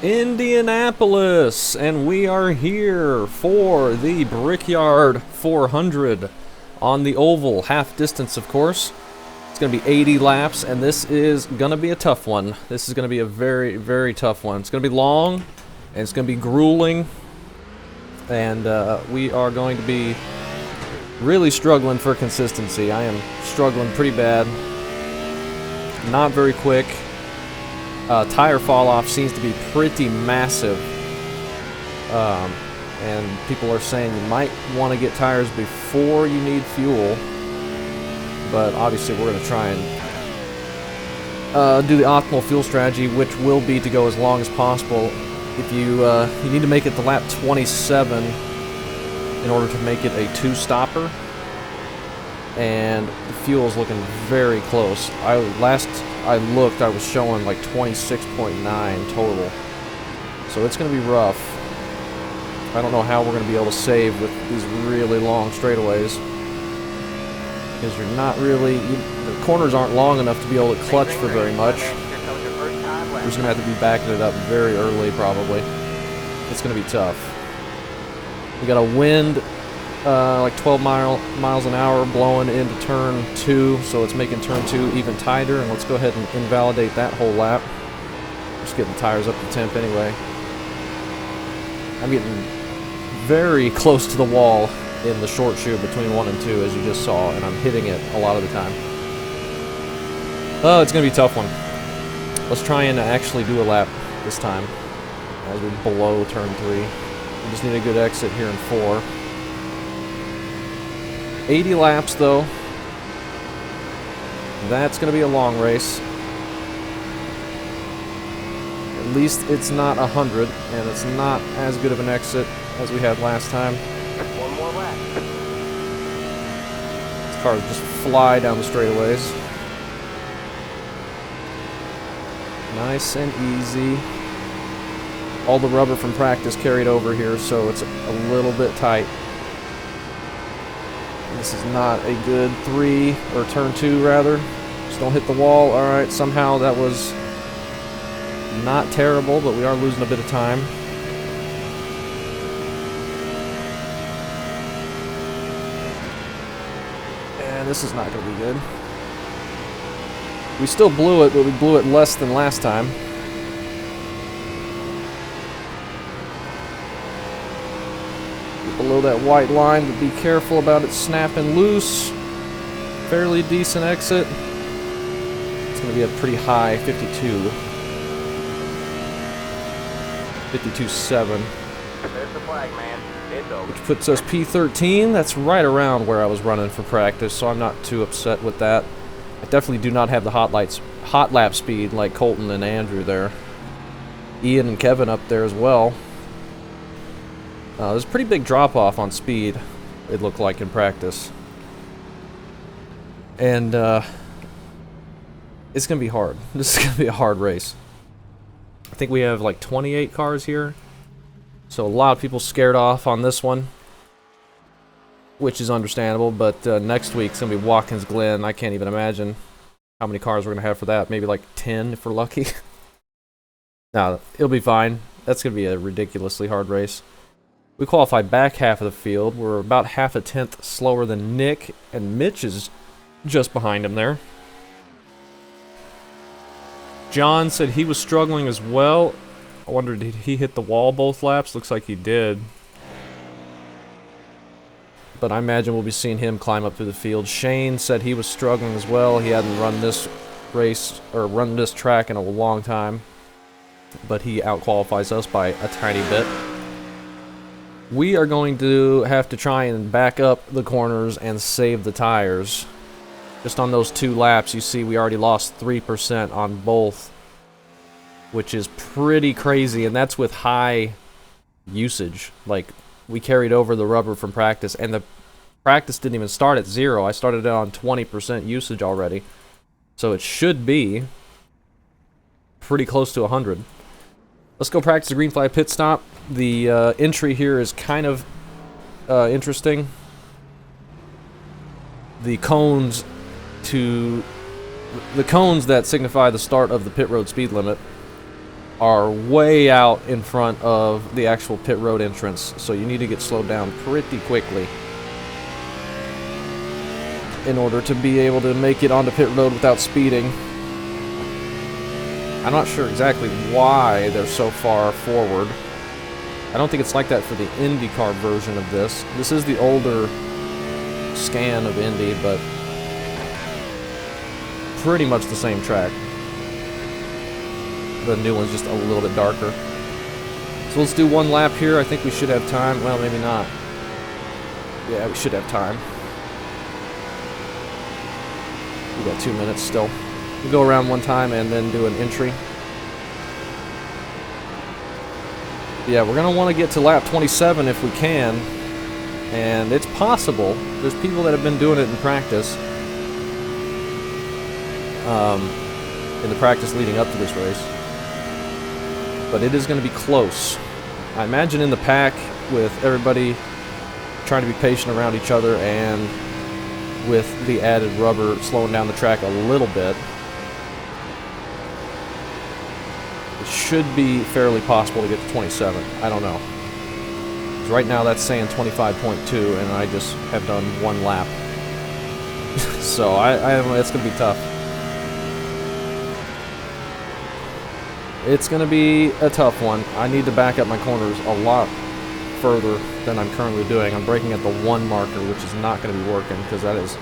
Indianapolis, and we are here for the Brickyard 400 on the oval, half distance of course. It's going to be 80 laps, and this is going to be a tough one. This is going to be a very, very tough one. It's going to be long, and it's going to be grueling, and we are going to be really struggling for consistency. I am struggling pretty bad. Not very quick. Tire fall off seems to be pretty massive, and people are saying you might want to get tires before you need fuel, but obviously we're going to try and do the optimal fuel strategy, which will be to go as long as possible. If you need to make it to lap 27 in order to make it a two-stopper, and the fuel's looking very close. Last I looked, I was showing like 26.9 total. So it's going to be rough. I don't know how we're going to be able to save with these really long straightaways. Because you're not really... the corners aren't long enough to be able to clutch for very much. We're just going to have to be backing it up very early, probably. It's going to be tough. We got a wind... like 12 miles an hour blowing into turn 2, so it's making turn 2 even tighter, and let's go ahead and invalidate that whole lap. Just getting the tires up to temp anyway. I'm getting very close to the wall in the short shoe between 1 and 2, as you just saw, and I'm hitting it a lot of the time. Oh, it's going to be a tough one. Let's try and actually do a lap this time as we blow turn 3. We just need a good exit here in 4. 80 laps though. That's going to be a long race. At least it's not 100, and it's not as good of an exit as we had last time. One more lap. These cars just fly down the straightaways. Nice and easy. All the rubber from practice carried over here, so it's a little bit tight. This is not a good 3, or turn 2 rather. Just don't hit the wall. Alright, somehow that was not terrible, but we are losing a bit of time. And this is not going to be good. We still blew it, but we blew it less than last time. Below that white line, but be careful about it snapping loose. Fairly decent exit. It's going to be a pretty high 52. 52.7. There's the flag, man. It's over. Which puts us P13. That's right around where I was running for practice, so I'm not too upset with that. I definitely do not have the hot lap speed like Colton and Andrew there. Ian and Kevin up there as well. There's a pretty big drop-off on speed, it looked like in practice. And, it's going to be hard. This is going to be a hard race. I think we have like 28 cars here. So a lot of people scared off on this one. Which is understandable, but next week's going to be Watkins Glen. I can't even imagine how many cars we're going to have for that. Maybe like 10 if we're lucky. No, it'll be fine. That's going to be a ridiculously hard race. We qualified back half of the field. We're about half a tenth slower than Nick, and Mitch is just behind him there. John said he was struggling as well. I wonder, did he hit the wall both laps? Looks like he did. But I imagine we'll be seeing him climb up through the field. Shane said he was struggling as well. He hadn't run this race, or run this track in a long time. But he outqualifies us by a tiny bit. We are going to have to try and back up the corners and save the tires. Just on those 2 laps, you see we already lost 3% on both, which is pretty crazy, and that's with high usage. Like, we carried over the rubber from practice, and the practice didn't even start at 0. I started it on 20% usage already, so it should be pretty close to 100. Let's go practice the green flag pit stop. The entry here is kind of interesting. The cones that signify the start of the pit road speed limit are way out in front of the actual pit road entrance, so you need to get slowed down pretty quickly in order to be able to make it onto pit road without speeding. I'm not sure exactly why they're so far forward. I don't think it's like that for the IndyCar version of this. This is the older scan of Indy, but pretty much the same track. The new one's just a little bit darker. So let's do one lap here. I think we should have time. Well, maybe not. Yeah, we should have time. We got 2 minutes still. We go around one time and then do an entry. Yeah, we're going to want to get to lap 27 if we can. And it's possible. There's people that have been doing it in practice. In the practice leading up to this race. But it is going to be close. I imagine in the pack with everybody trying to be patient around each other and with the added rubber slowing down the track a little bit, it should be fairly possible to get to 27. I don't know. 'Cause right now that's saying 25.2 and I just have done one lap. So I don't know, it's going to be tough. It's going to be a tough one. I need to back up my corners a lot further than I'm currently doing. I'm braking at the 1 marker, which is not going to be working because that is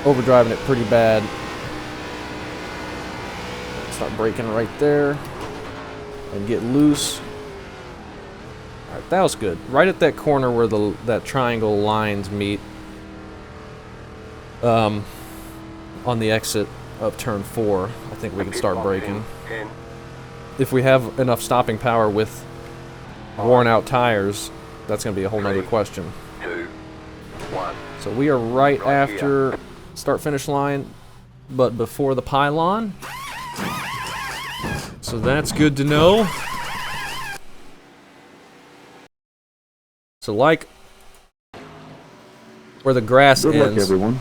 overdriving it pretty bad. Start braking right there and get loose. Alright, that was good. Right at that corner where that triangle lines meet on the exit of turn 4, I think we can start braking. If we have enough stopping power with worn out tires, that's going to be a whole nother question. 2, 1. So we are right after start-finish line, but before the pylon. So that's good to know. So like where the grass Good ends, luck, everyone.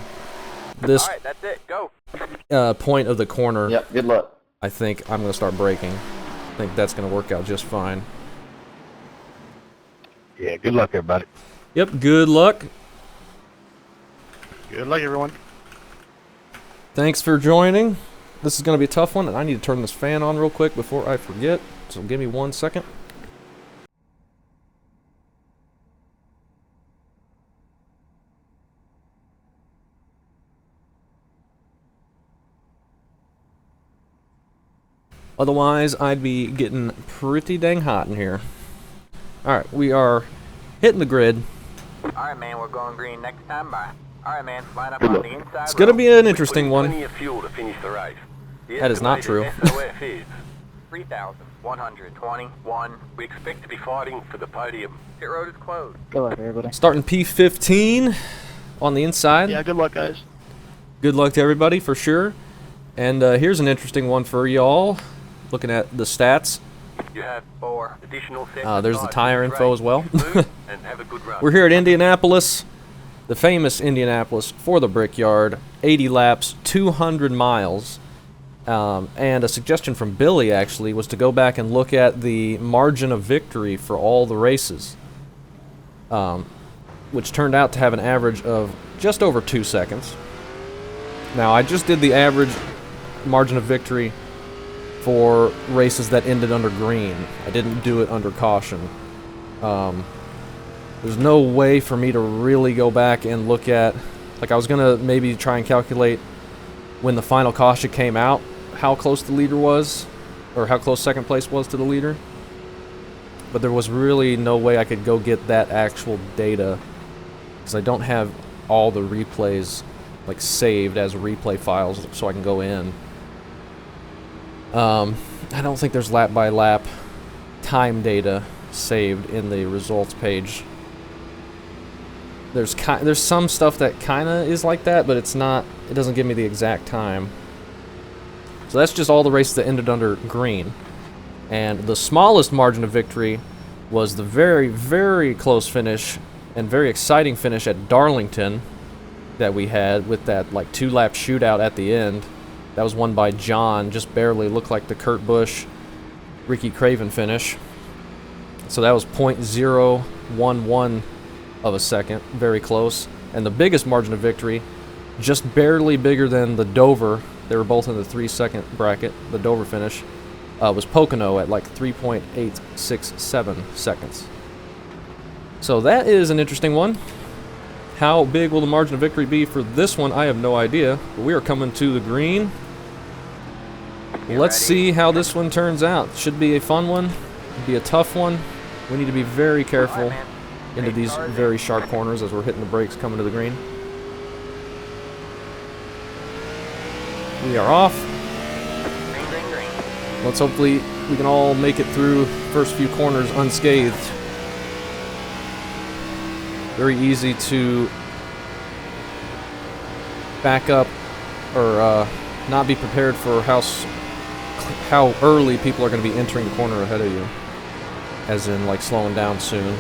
this Alright, that's it. Go. point of the corner, Yep, good luck. I think I'm going to start braking. I think that's going to work out just fine. Yeah, good luck, everybody. Yep, good luck. Good luck, everyone. Thanks for joining. This is going to be a tough one, and I need to turn this fan on real quick before I forget. So give me 1 second. Otherwise, I'd be getting pretty dang hot in here. Alright, we are hitting the grid. Alright, man, we're going green next time by. Alright, man, line up Good on luck. the inside. It's going to be an interesting Plenty one. of fuel to finish the race. The That is not true. estimated SOF is 3,121. We expect to be fighting for the podium. Pit road is closed. Good luck, everybody. Starting P15 on the inside. Yeah, good luck, guys. Good luck to everybody, for sure. And here's an interesting one for y'all. Looking at the stats. You have 4 additional sets. There's the tire info as well. Move and have a good run. We're here at Indianapolis, the famous Indianapolis for the Brickyard. 80 laps, 200 miles. And a suggestion from Billy, actually, was to go back and look at the margin of victory for all the races, which turned out to have an average of just over 2 seconds. Now, I just did the average margin of victory for races that ended under green. I didn't do it under caution. There's no way for me to really go back and look at, like I was gonna maybe try and calculate when the final caution came out, how close the leader was, or how close second place was to the leader. But there was really no way I could go get that actual data, because I don't have all the replays like saved as replay files so I can go in. I don't think there's lap by lap time data saved in the results page. There's some stuff that kind of is like that, but it's not. It doesn't give me the exact time. So that's just all the races that ended under green. And the smallest margin of victory was the very, very close finish and very exciting finish at Darlington that we had with that like 2-lap shootout at the end. That was won by John, just barely. Looked like the Kurt Busch Ricky Craven finish. So that was .011 of a second, very close. And the biggest margin of victory, just barely bigger than the Dover, they were both in the 3-second bracket, the Dover finish, was Pocono at like 3.867 seconds. So that is an interesting one. How big will the margin of victory be for this one? I have no idea. But we are coming to the green. Let's see how this one turns out. Should be a fun one. Be a tough one. We need to be very careful into these very sharp corners as we're hitting the brakes coming to the green. We are off. Let's hopefully we can all make it through first few corners unscathed. Very easy to back up or not be prepared for how early people are going to be entering the corner ahead of you. As in, like, slowing down soon.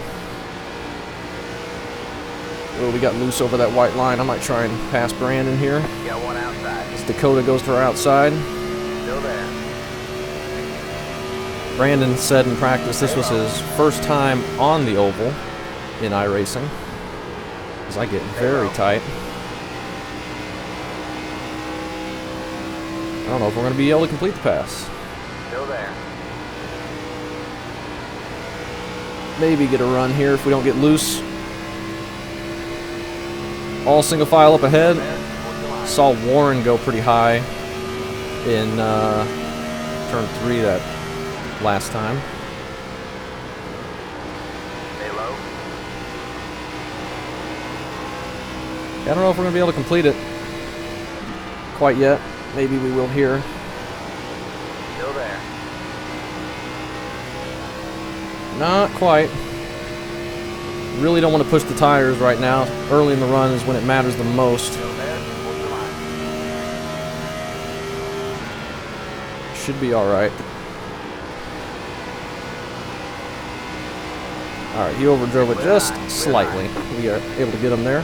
Oh, we got loose over that white line. I might try and pass Brandon here. Got one outside. As Dakota goes to our outside. Still there. Brandon said in practice this was his first time on the oval in iRacing. As I get very tight. I don't know if we're going to be able to complete the pass. Still there. Maybe get a run here if we don't get loose. All single file up ahead. Saw Warren go pretty high in turn 3 that last time. Stay low. I don't know if we're going to be able to complete it quite yet. Maybe we will here. Still there. Not quite. Really don't want to push the tires right now. Early in the run is when it matters the most. Still there. Hold the line. Should be alright. Alright, he overdrove it just slightly. We are able to get him there.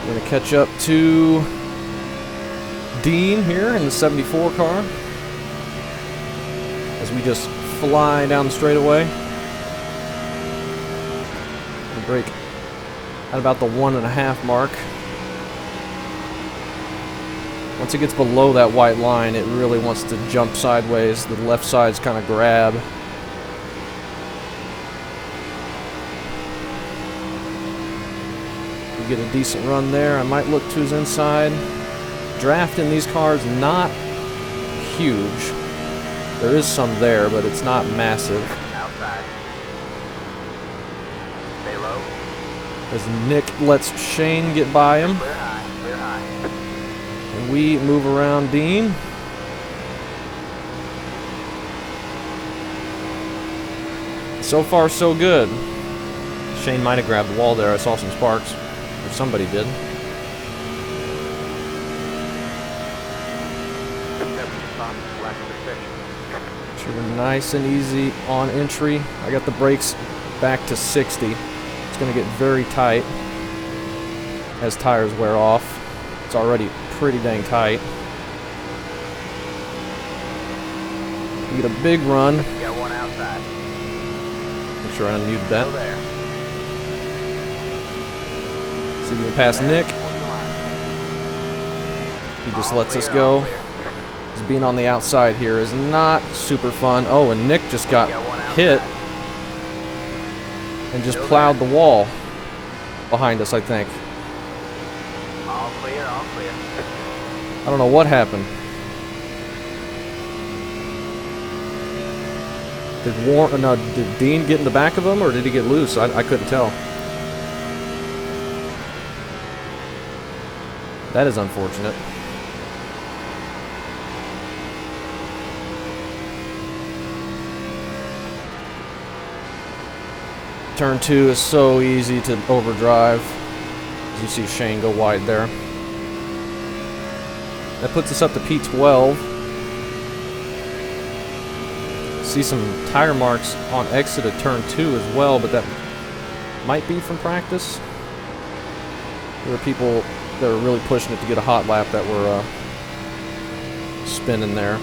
We're going to catch up to Dean here in the 74 car. As we just fly down the straightaway. We'll brake at about the 1.5 mark. Once it gets below that white line, it really wants to jump sideways. The left side's kind of grab. We get a decent run there. I might look to his inside. Draft in these cars, not huge. There is some there, but it's not massive. Outside. Stay low. As Nick lets Shane get by him. Clear high. Clear high. And we move around Dean. So far, so good. Shane might have grabbed the wall there. I saw some sparks. Or somebody did. Sure, we're nice and easy on entry. I got the brakes back to 60. It's going to get very tight as tires wear off. It's already pretty dang tight. We get a big run. Got one outside. Make sure I unmute Still that. there. See if we can pass Nick. He just lets us go. Being on the outside here is not super fun. Oh, and Nick just got hit and just plowed the wall behind us, I think. All clear, all clear. I don't know what happened. Did Dean get in the back of him, or did he get loose? I couldn't tell. That is unfortunate. Turn 2 is so easy to overdrive. As you see Shane go wide there. That puts us up to P12. See some tire marks on exit of turn 2 as well, but that might be from practice. There were people that were really pushing it to get a hot lap that were spinning there.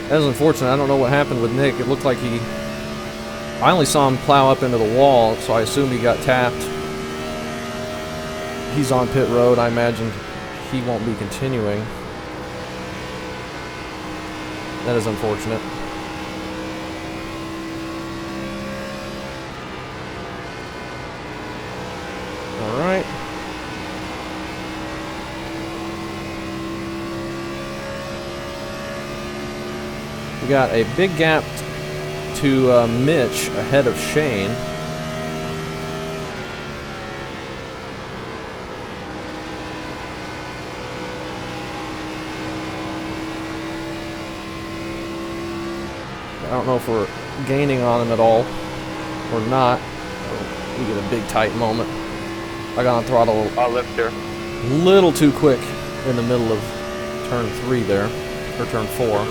That was unfortunate. I don't know what happened with Nick. It looked like I only saw him plow up into the wall, so I assume he got tapped. He's on pit road. I imagine he won't be continuing. That is unfortunate. All right. We got a big gap to Mitch ahead of Shane. I don't know if we're gaining on him at all or not. We get a big tight moment. I got on throttle I'll lift here. a little too quick in the middle of turn 3 there, or turn 4.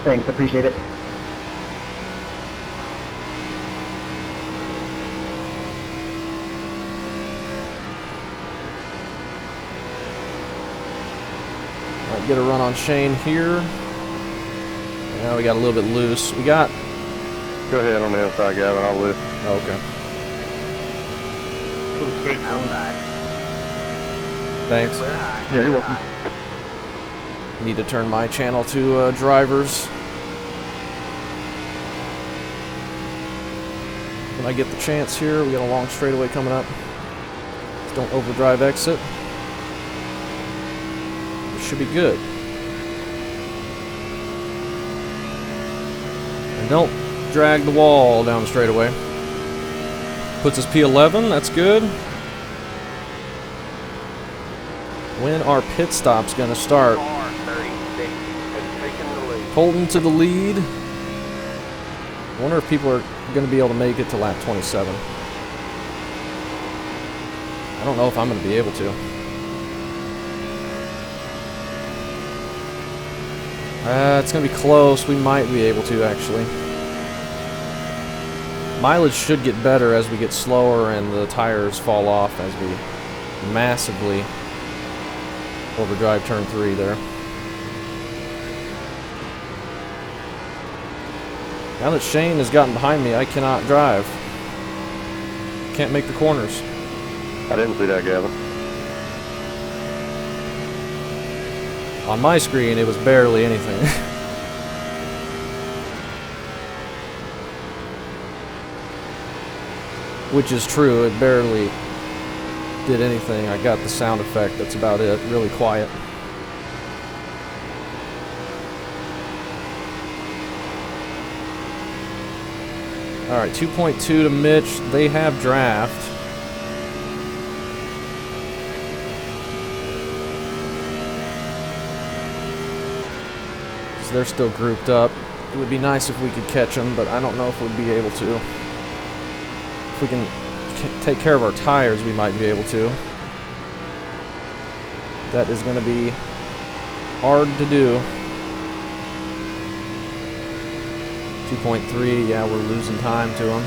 Thanks, appreciate it. Alright, get a run on Shane here. Now we got a little bit loose. We got... Go ahead on the inside, Gavin. I'll lift. Oh, okay. Thanks. Yeah, you're welcome. Need to turn my channel to drivers. When I get the chance here, we got a long straightaway coming up. Just don't overdrive exit. It should be good. And don't drag the wall down the straightaway. Puts us P11, that's good. When are pit stops gonna start? Holden to the lead. I wonder if people are going to be able to make it to lap 27. I don't know if I'm going to be able to. It's going to be close. We might be able to, actually. Mileage should get better as we get slower and the tires fall off as we massively overdrive turn 3 there. Now that Shane has gotten behind me, I cannot drive. Can't make the corners. I didn't see that, Gavin. On my screen, it was barely anything. Which is true, it barely did anything. I got the sound effect, that's about it. Really quiet. Alright, 2.2 to Mitch. They have draft. So they're still grouped up. It would be nice if we could catch them, but I don't know if we'd be able to. If we can take care of our tires, we might be able to. That is going to be hard to do. 2.3, yeah, we're losing time to them.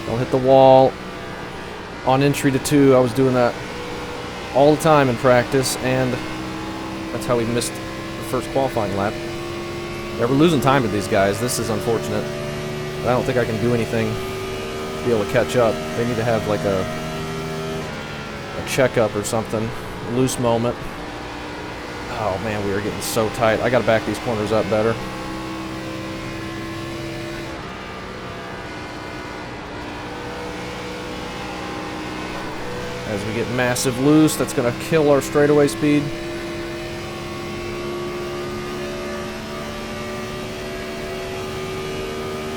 Don't hit the wall. On entry to 2, I was doing that all the time in practice, and that's how we missed the first qualifying lap. Yeah, we're losing time to these guys. This is unfortunate. But I don't think I can do anything to be able to catch up. They need to have like a checkup or something. A loose moment. Oh man, we are getting so tight. I gotta back these corners up better. As we get massive loose, that's gonna kill our straightaway speed.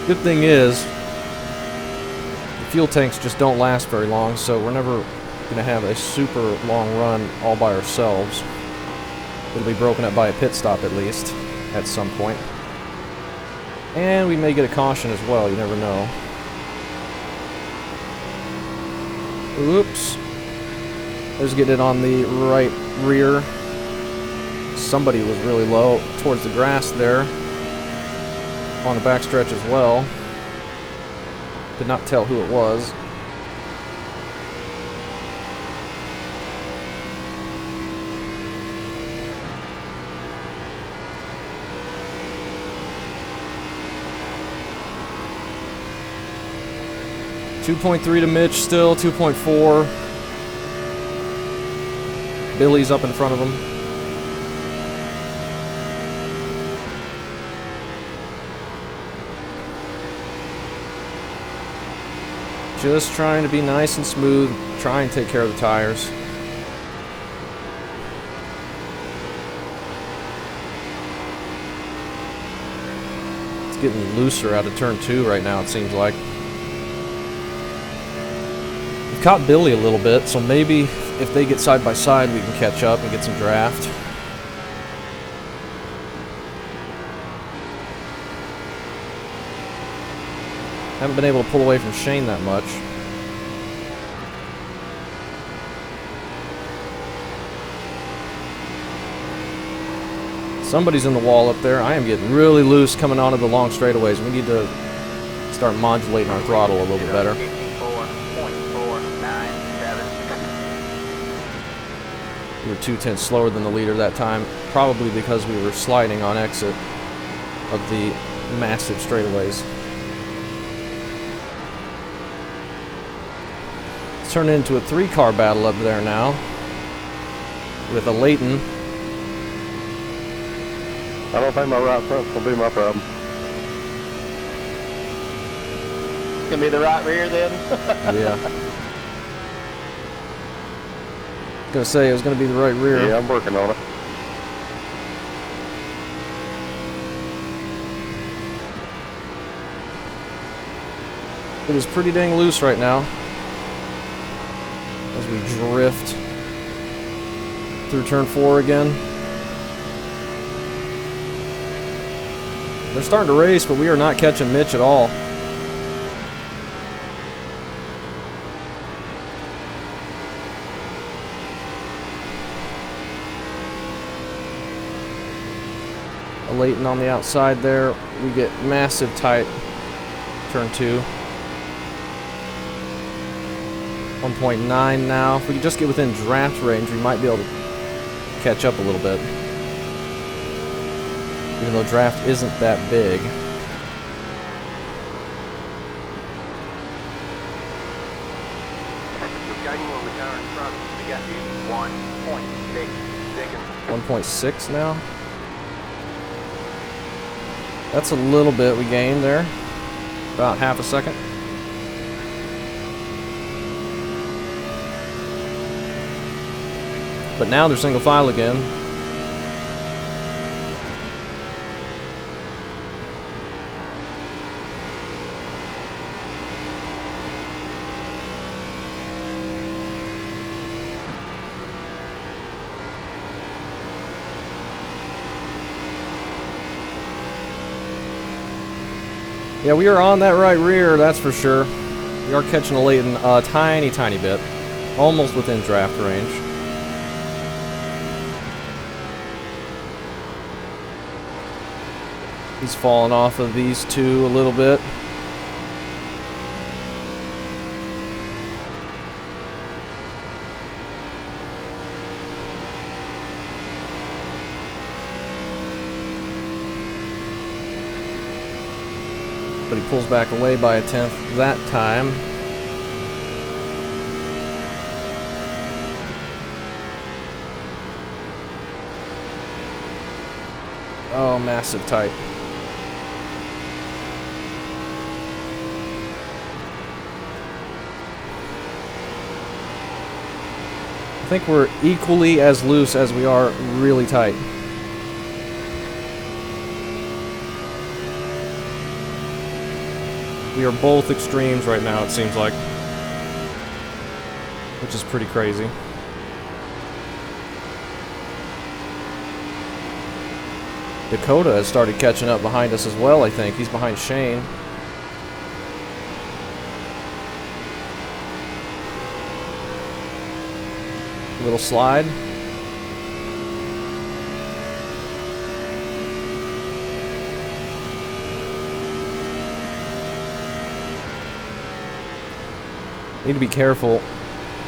Good thing is, the fuel tanks just don't last very long, so we're never going to have a super long run all by ourselves. It'll be broken up by a pit stop at least, at some point. And we may get a caution as well, you never know. Oops. There's getting it on the right rear. Somebody was really low towards the grass there. On the backstretch as well. Could not tell who it was. .3 to Mitch still, 2.4. Billy's up in front of him. Just trying to be nice and smooth, try and take care of the tires. It's getting looser out of turn 2 right now, it seems like. We've caught Billy a little bit, so maybe if they get side by side, we can catch up and get some draft. Haven't been able to pull away from Shane that much. Somebody's in the wall up there. I am getting really loose coming onto the long straightaways. We need to start modulating our throttle a little bit better. We were 2/10 slower than the leader that time, probably because we were sliding on exit of the massive straightaways. It's turned into a 3-car battle up there now with a Leighton. I don't think my right front's gonna be my problem. It's gonna be the right rear then. Yeah. Gonna say it was gonna be the right rear. Yeah, I'm working on it. It is pretty dang loose right now as we drift through turn 4 again. They're starting to race, but we are not catching Mitch at all. A Leighton on the outside there. We get massive tight turn 2. 1.9 now. If we could just get within draft range, we might be able to catch up a little bit. Even though draft isn't that big. You're gaining on the car in front. We got you 1.6 seconds. 1.6 now. That's a little bit we gained there. About half a second. But now they're single file again. Yeah, we are on that right rear, that's for sure. We are catching a Leighton a tiny, tiny bit. Almost within draft range. He's fallen off of these two a little bit. But he pulls back away by a 10th that time. Oh, massive tight. I think we're equally as loose as we are really tight. We are both extremes right now, it seems like. Which is pretty crazy. Dakota has started catching up behind us as well, I think. He's behind Shane. Little slide. Need to be careful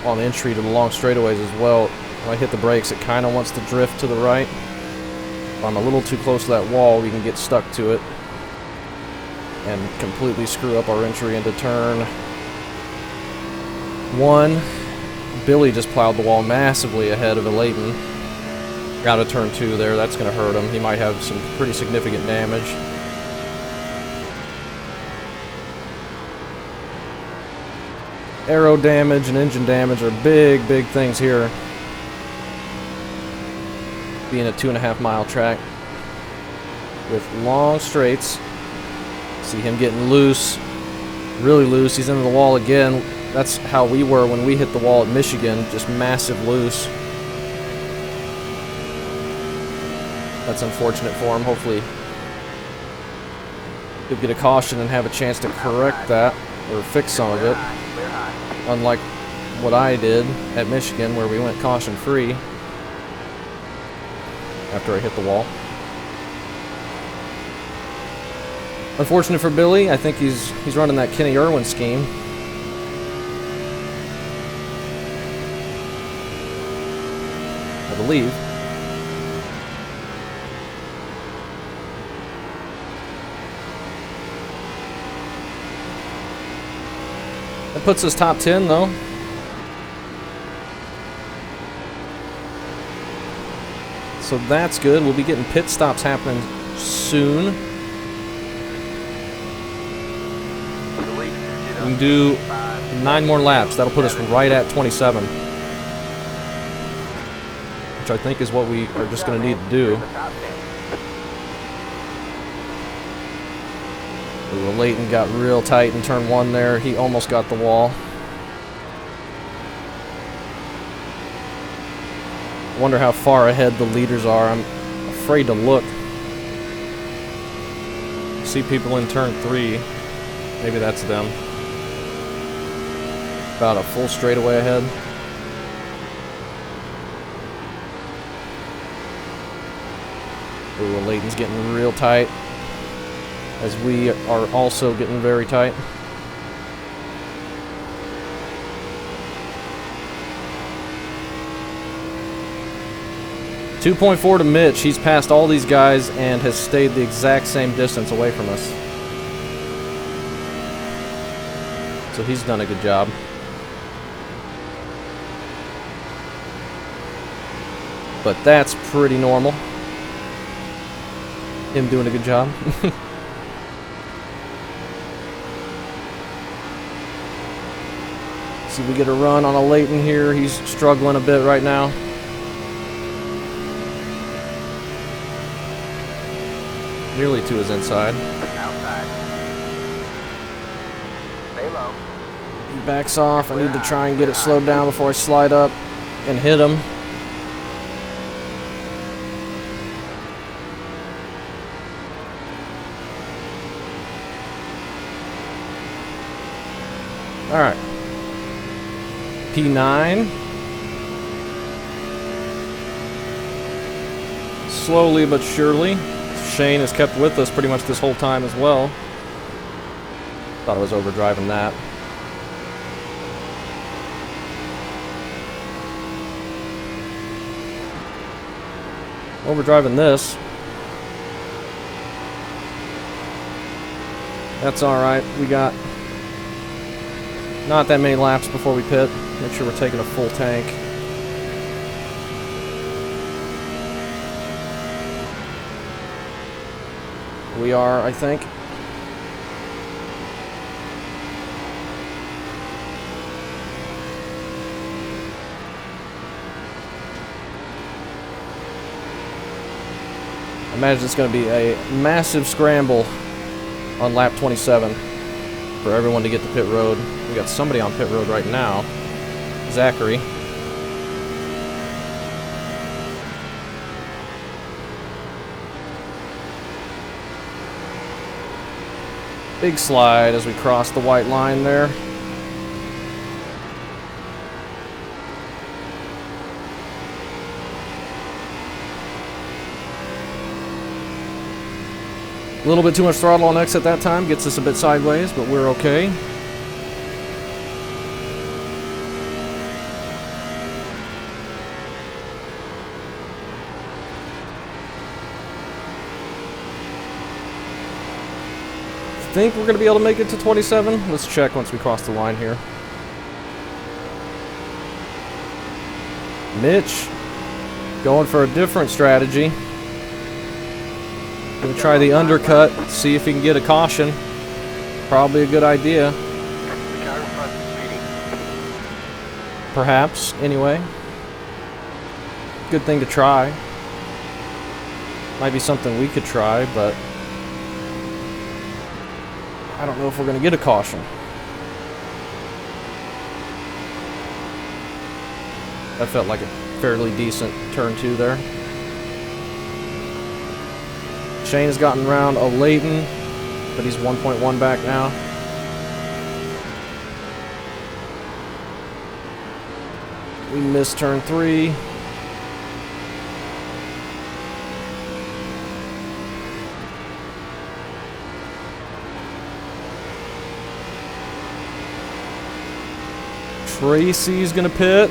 on entry to the long straightaways as well. When I hit the brakes, it kind of wants to drift to the right. If I'm a little too close to that wall, we can get stuck to it and completely screw up our entry into turn 1. Billy just plowed the wall massively ahead of Leighton. Got a turn 2 there. That's going to hurt him. He might have some pretty significant damage. Aero damage and engine damage are big things here. Being a 2.5 mile track with long straights. See him getting loose, really loose. He's into the wall again. That's how we were when we hit the wall at Michigan, just massive loose. That's unfortunate for him. Hopefully he'll get a caution and have a chance to correct that or fix some of it. Unlike what I did at Michigan where we went caution free after I hit the wall. Unfortunate for Billy. I think he's running that Kenny Irwin scheme. I believe. That puts us top 10 though. So that's good. We'll be getting pit stops happening soon. We can do 9 more laps. That'll put us right at 27. Which I think is what we are just going to need to do. Ooh, Leighton got real tight in turn 1 there. He almost got the wall. Wonder how far ahead the leaders are. I'm afraid to look. See people in turn 3. Maybe that's them. About a full straightaway ahead. Ooh, Leighton's getting real tight. As we are also getting very tight. .2.4 to Mitch. He's passed all these guys and has stayed the exact same distance away from us. So he's done a good job. But that's pretty normal. Him doing a good job. See, we get a run on a Leighton here. He's struggling a bit right now. Nearly to his inside. Outside. Stay low. He backs off. I need to try and get it slowed down before I slide up and hit him. All right. P9. Slowly but surely. Shane has kept with us pretty much this whole time as well. Thought I was overdriving that. Overdriving this. That's alright. We got not that many laps before we pit. Make sure we're taking a full tank. We are, I think. I imagine it's going to be a massive scramble on lap 27 for everyone to get to pit road. We got somebody on pit road right now. Zachary. Big slide as we cross the white line there. A little bit too much throttle on X at that time, gets us a bit sideways, but we're okay. Think we're going to be able to make it to 27? Let's check once we cross the line here. Mitch, going for a different strategy. Gonna try the undercut, see if he can get a caution. Probably a good idea. The car in front is speeding. Perhaps, anyway. Good thing to try. Might be something we could try, but I don't know if we're gonna get a caution. That felt like a fairly decent turn 2 there. Shane has gotten around a Leighton, but he's 1.1 back now. We missed turn 3. Tracy's gonna pit.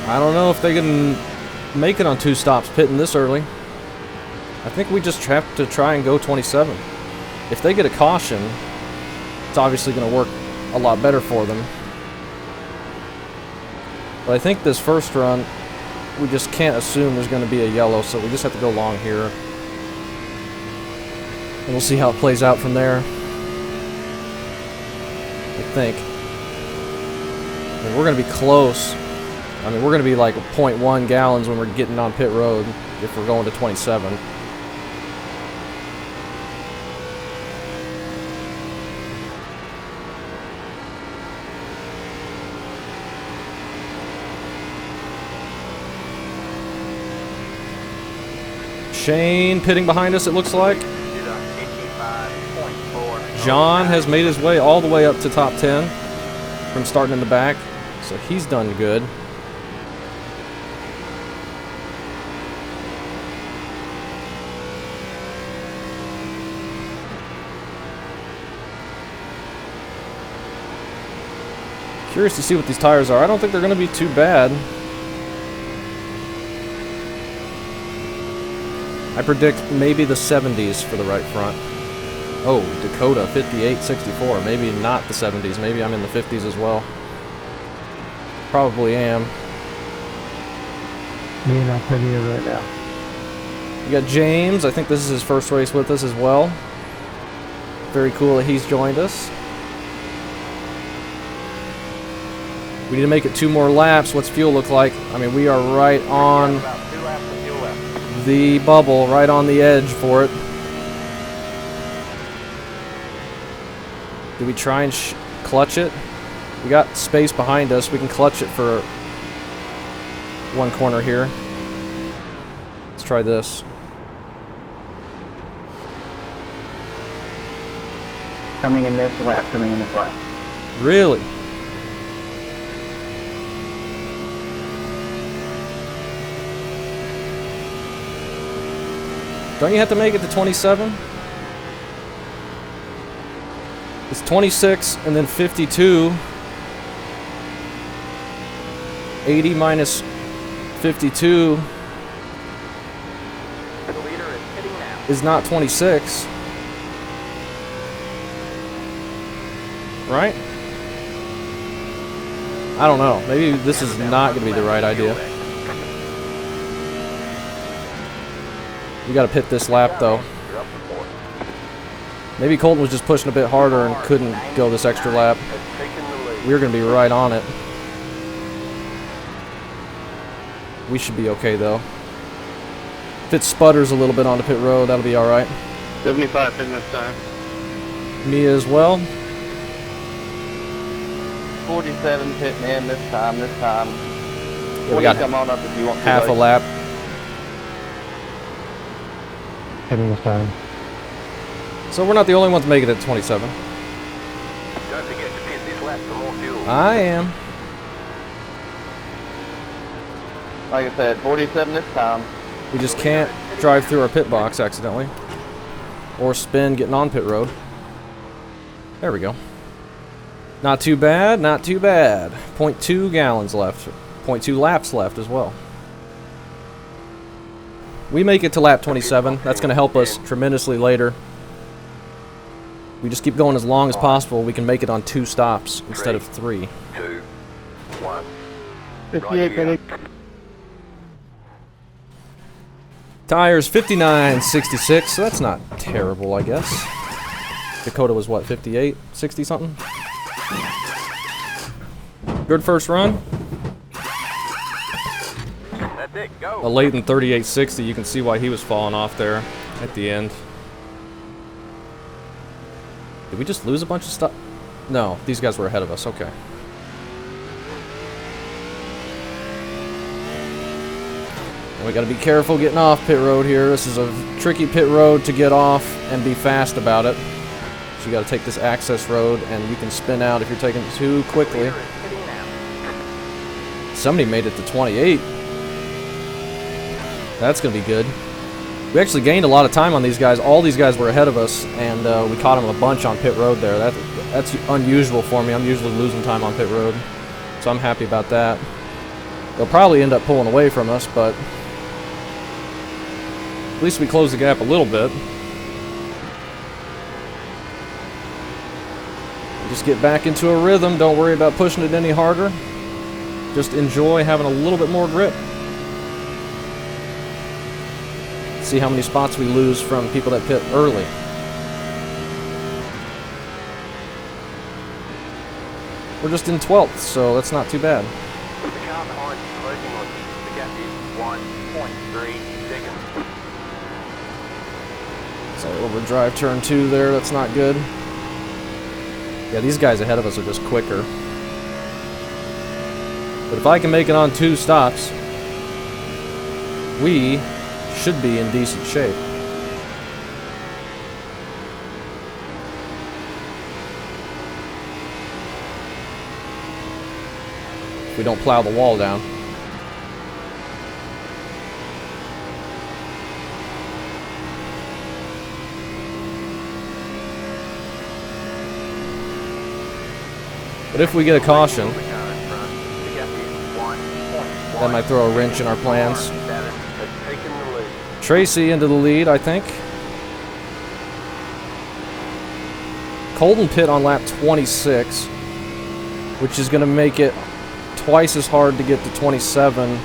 I don't know if they can make it on 2 stops pitting this early. I think we just have to try and go 27. If they get a caution, it's obviously going to work a lot better for them. But I think this first run, we just can't assume there's going to be a yellow, so we just have to go long here. And we'll see how it plays out from there. I think. And we're going to be close. I mean, we're going to be like 0.1 gallons when we're getting on pit road if we're going to 27. Shane pitting behind us, it looks like. Is on 55.4. John has made his way all the way up to top 10 from starting in the back, so he's done good. Curious to see what these tires are. I don't think they're going to be too bad. I predict maybe the 70s for the right front. Oh, Dakota 58.64. Maybe not the 70s. Maybe I'm in the 50s as well. Probably am. Me and Antonio right now. We got James. I think this is his first race with us as well. Very cool that he's joined us. We need to make it 2 more laps. What's fuel look like? I mean, we are right on About 2 laps of fuel left. the bubble, right on the edge for it. Do we try and clutch it? We got space behind us. We can clutch it for 1 corner here. Let's try this. Coming in this lap, coming in this lap. Really? Don't you have to make it to 27? It's 26 and then 52. 80 minus 52 The leader is pitting now. is not 26. Right? I don't know. Maybe this is not going to be the right idea. We got to pit this lap though. You're up for 4. Maybe Colton was just pushing a bit harder and couldn't go this extra lap. Has taken the lead. We're going to be right on it. We should be okay though. If it sputters a little bit on the pit road, that'll be alright. 75 pitting this time. Me as well. 47 pitting in this time. Yeah, we got come on up if you want to. half a lap. Hitting the sign. So we're not the only ones making it at 27. Don't forget to pit this lap for more fuel. I am. Like I said, 47 this time. We just can't drive through our pit box accidentally. Or spin getting on pit road. There we go. Not too bad, not too bad. 0.2 gallons left. 0.2 laps left as well. We make it to lap 27. That's going to help us tremendously later. We just keep going as long as possible. We can make it on 2 stops instead of 3. 2, 1. 58 minutes. Tires 59.66, so that's not terrible, I guess. Dakota was what, 58, 60 something? Good first run. That's it, go. A Leighton 38.60, you can see why he was falling off there at the end. Did we just lose a bunch of stuff? No, these guys were ahead of us, okay. And we gotta be careful getting off pit road here. This is a tricky pit road to get off and be fast about it. So you gotta take this access road and you can spin out if you're taking it too quickly. Somebody made it to 28. That's gonna be good. We actually gained a lot of time on these guys. All these guys were ahead of us, and we caught them a bunch on pit road there. That's unusual for me. I'm usually losing time on pit road, so I'm happy about that. They'll probably end up pulling away from us, but at least we closed the gap a little bit. Just get back into a rhythm. Don't worry about pushing it any harder. Just enjoy having a little bit more grip. See how many spots we lose from people that pit early. We're just in 12th, so that's not too bad. The car behind is closing on you. The gap is 1.3 seconds. So overdrive turn 2 there, that's not good. Yeah, these guys ahead of us are just quicker. But if I can make it on 2 stops, we should be in decent shape. If we don't plow the wall down. But if we get a caution, that might throw a wrench in our plans. Tracy into the lead, I think. Colton pit on lap 26, which is going to make it twice as hard to get to 27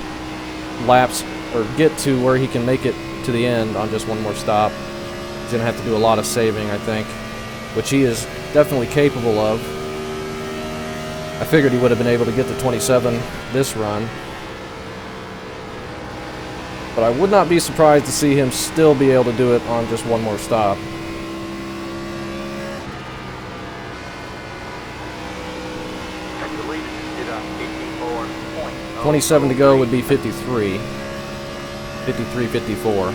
laps, or get to where he can make it to the end on just one more stop. He's going to have to do a lot of saving, I think, which he is definitely capable of. I figured he would have been able to get to 27 this run. But I would not be surprised to see him still be able to do it on just one more stop. The lead is at 54. 27 to go would be 53. 53, 54.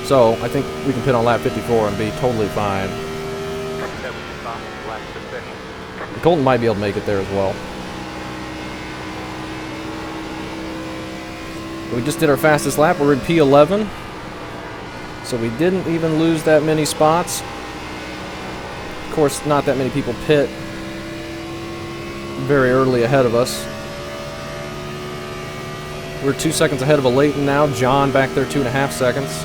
So, I think we can pit on lap 54 and be totally fine. That was the fastest lap of the session. Colton might be able to make it there as well. We just did our fastest lap. We're in P11. So we didn't even lose that many spots. Of course, not that many people pit very early ahead of us. We're 2 seconds ahead of a Leighton now. John back there 2.5 seconds.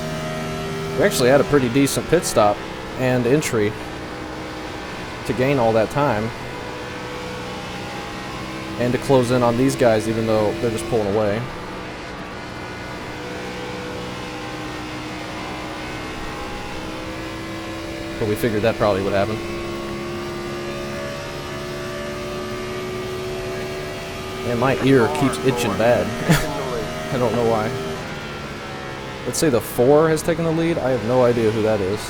We actually had a pretty decent pit stop and entry to gain all that time. And to close in on these guys even though they're just pulling away. But we figured that probably would happen. Man, my ear keeps itching bad. I don't know why. Let's say the 4 has taken the lead. I have no idea who that is.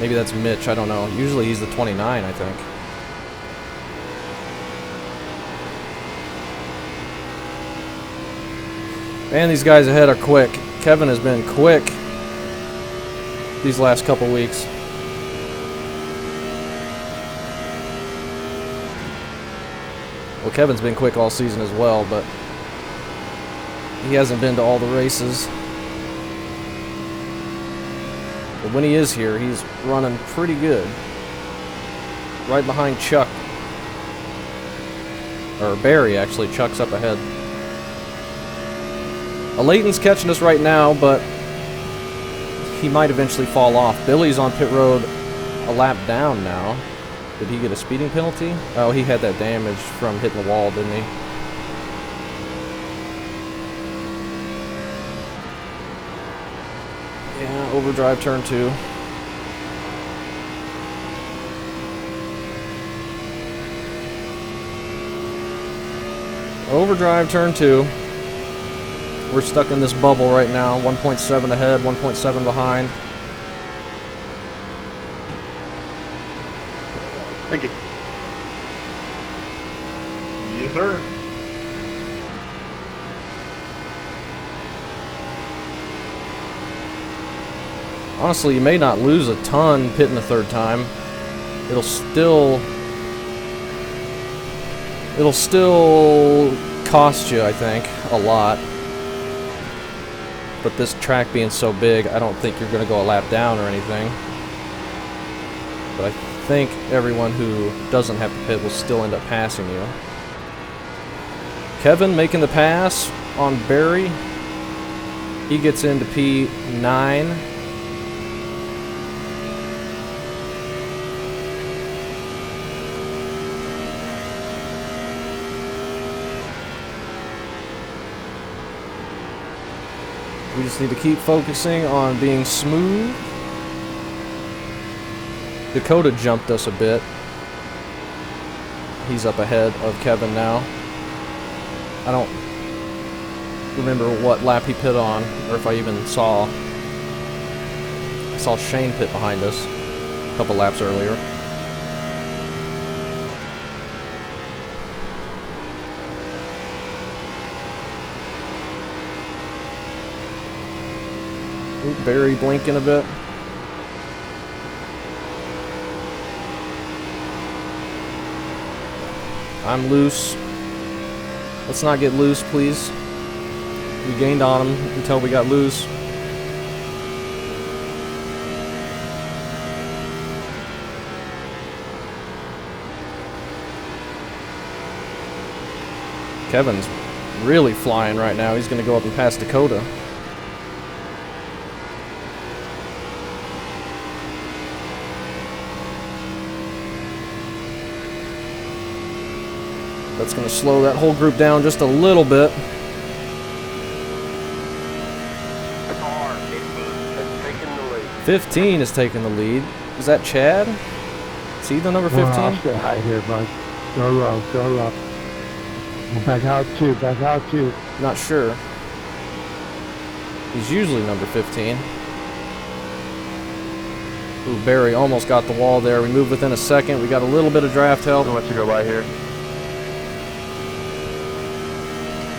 Maybe that's Mitch, I don't know. Usually he's the 29, I think. Man, these guys ahead are quick. Kevin has been quick these last couple weeks. Well, Kevin's been quick all season as well, but he hasn't been to all the races. But when he is here, he's running pretty good. Right behind Chuck. Or Barry, actually. Chuck's up ahead. Leighton's catching us right now, but he might eventually fall off. Billy's on pit road a lap down now. Did he get a speeding penalty? Oh, he had that damage from hitting the wall, didn't he? Yeah, overdrive turn 2. Overdrive turn 2. We're stuck in this bubble right now. 1.7 ahead, 1.7 behind. Thank you. Yes, sir. Honestly, you may not lose a ton pitting the third time. It'll still cost you, I think, a lot. But this track being so big, I don't think you're going to go a lap down or anything. But I think everyone who doesn't have to pit will still end up passing you. Kevin making the pass on Barry. He gets into P9. We just need to keep focusing on being smooth. Dakota jumped us a bit. He's up ahead of Kevin now. I don't remember what lap he pit on, or if I even saw. I saw Shane pit behind us a couple laps earlier. Ooh, Barry blinking a bit. I'm loose. Let's not get loose, please. We gained on him until we got loose. Kevin's really flying right now. He's going to go up and pass Dakota. That's going to slow that whole group down just a little bit. Car 15 has taken the lead. 15 is taking the lead. Is that Chad? Is he the number 15? Well, I'll stay high here, bud. Go low, go low. Back out two, back out two. Not sure. He's usually number 15. Ooh, Barry almost got the wall there. We moved within a second. We got a little bit of draft help, Who wants to go by here?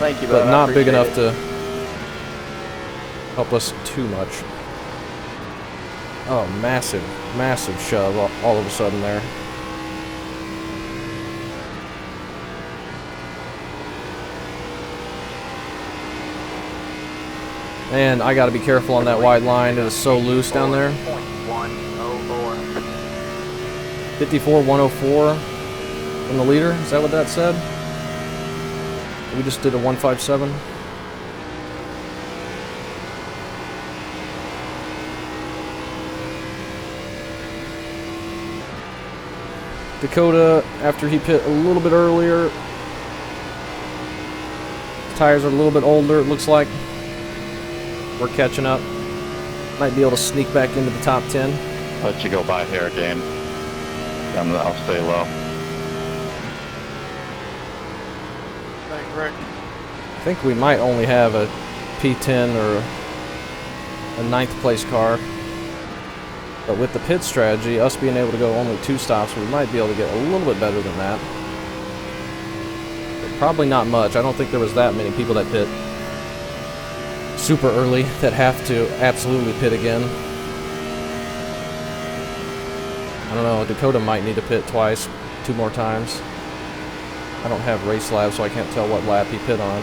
Thank you, but I not big appreciate enough it. to help us too much. Oh, massive, massive shove all of a sudden there. And I gotta be careful on that wide line. It is so loose down there. 104. 54-104 from the leader. Is that what that said? We just did a 157. Dakota, after he pit a little bit earlier, tires are a little bit older, it looks like. We're catching up. Might be able to sneak back into the top 10. Let you go by here again. I'll stay low. Thanks, Rick. I think we might only have a P10 or a 9th place car. But with the pit strategy, us being able to go only 2 stops, we might be able to get a little bit better than that. But probably not much. I don't think there was that many people that pit. super early that have to absolutely pit again. I don't know, Dakota might need to pit twice, 2 more times. I don't have race lab, so I can't tell what lap he pit on.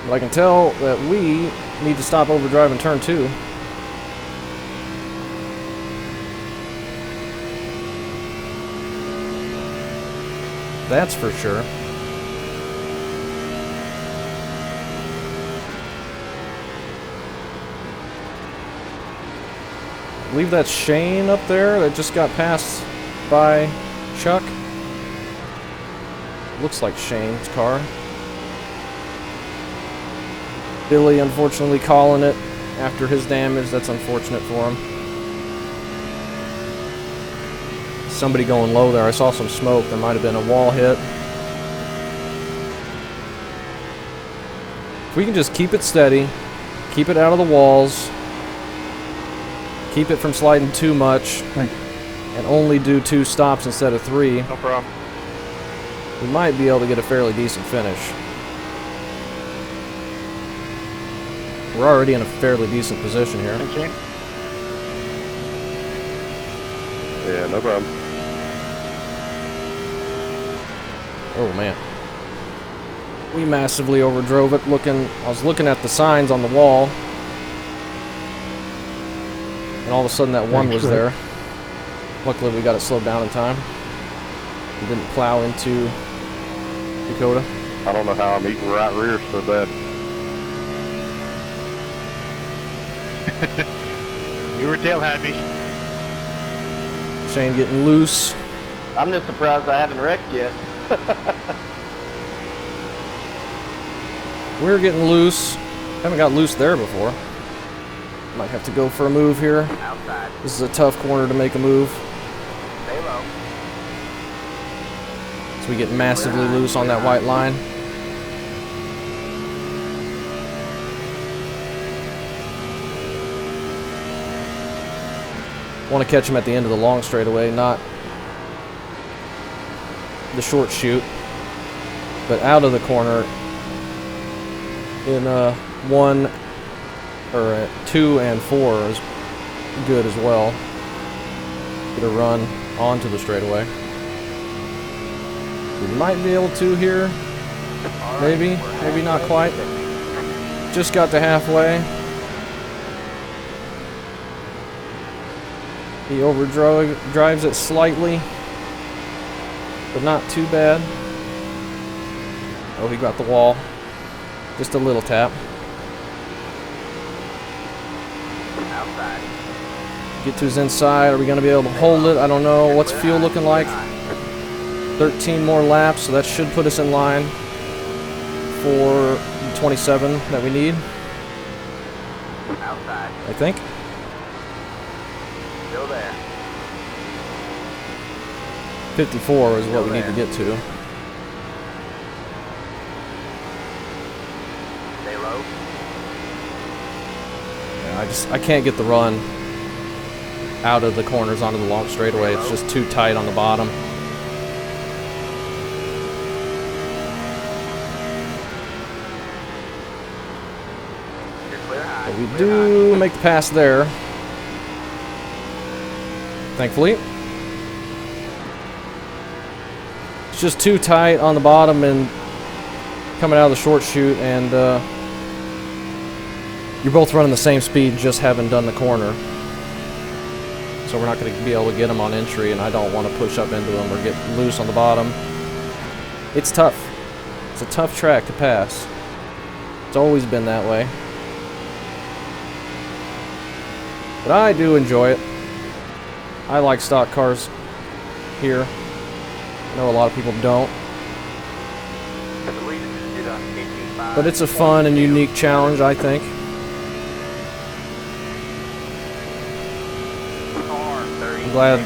But I can tell that we need to stop overdrive in turn 2. That's for sure. I believe that's Shane up there that just got passed by Chuck. Looks like Shane's car. Billy unfortunately calling it after his damage. That's unfortunate for him. Somebody going low there. I saw some smoke. There might have been a wall hit. If we can just keep it steady, keep it out of the walls, keep it from sliding too much, and only do 2 stops instead of 3, No problem. we might be able to get a fairly decent finish. We're already in a fairly decent position here. Thank you. Yeah, no problem. Oh man. We massively overdrove it. I was looking at the signs on the wall, and all of a sudden that one was there. Luckily we got it slowed down in time. We didn't plow into Dakota. I don't know how I'm eating right rear so bad. You were tail happy. Shane getting loose. I'm just surprised I haven't wrecked yet. We're getting loose. Haven't got loose there before. Might have to go for a move here. Outside. This is a tough corner to make a move. Stay low. So we get massively loose on that white line. Want to catch him at the end of the long straightaway, not the short chute, but out of the corner in 1 or 2 and 4 is good as well. Get a run onto the straightaway. We might be able to here. Maybe, maybe not quite. Just got to halfway. He overdrives it slightly, but not too bad. Oh, he got the wall. Just a little tap. Outside. Get to his inside. Are we going to be able to hold it? I don't know. What's fuel looking like? 13 more laps, so that should put us in line for 27 that we need, Outside. I think. Still there. 54 is what we need to get to. Stay low. Yeah, I can't get the run out of the corners onto the long straightaway. It's just too tight on the bottom. You're clear high. But we do make the pass there, thankfully. It's just too tight on the bottom and coming out of the short chute, and you're both running the same speed, just haven't done the corner. So we're not going to be able to get them on entry, and I don't want to push up into them or get loose on the bottom. It's tough. It's a tough track to pass. It's always been that way. But I do enjoy it. I like stock cars here. I know a lot of people don't. The lead is at 18.5. But it's a fun and unique challenge, I think. Car 30. I'm glad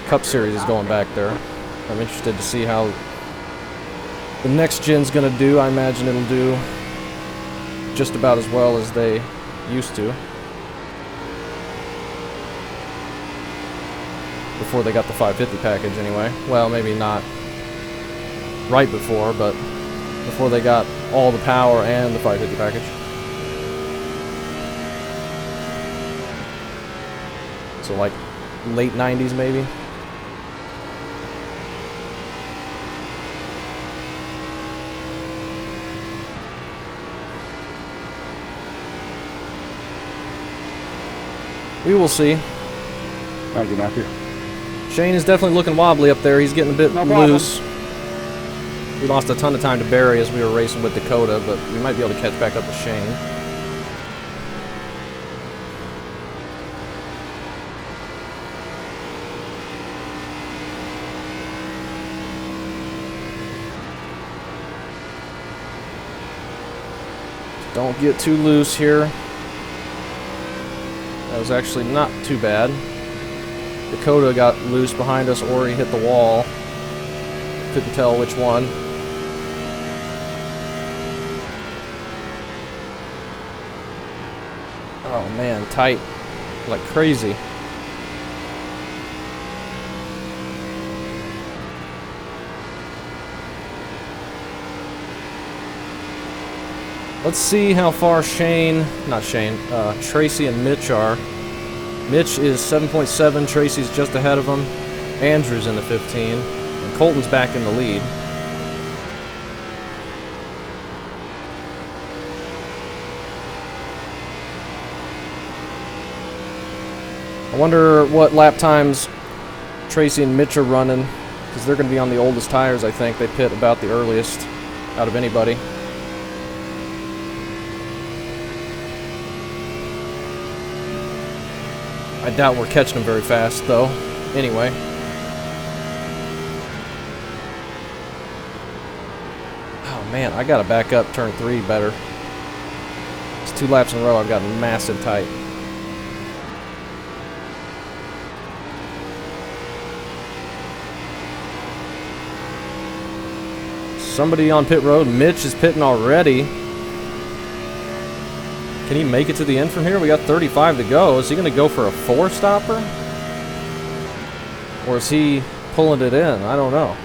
Cup Series is going back there. I'm interested to see how the next gen's gonna do. I imagine it'll do just about as well as they used to before they got the 550 package anyway. Well, maybe not right before, but before they got all the power and the 550 package. So like late 90s maybe. We will see. Thank you, Matthew. Shane is definitely looking wobbly up there. He's getting a bit loose. We lost a ton of time to Barry as we were racing with Dakota, but we might be able to catch back up with Shane. Don't get too loose here. That was actually not too bad. Dakota got loose behind us, or he hit the wall. Couldn't tell which one. Oh man, tight like crazy. Let's see how far Tracy and Mitch are. Mitch is 7.7, Tracy's just ahead of him. Andrew's in the 15, and Colton's back in the lead. I wonder what lap times Tracy and Mitch are running, because they're going to be on the oldest tires, I think. They pit about the earliest out of anybody. I doubt we're catching them very fast, though. Anyway. Oh, man, I gotta back up turn 3 better. It's 2 laps in a row, I've got massive tight. Somebody on pit road. Mitch is pitting already. Can he make it to the end from here? We got 35 to go. Is he going to go for a 4-stopper? Or is he pulling it in? I don't know.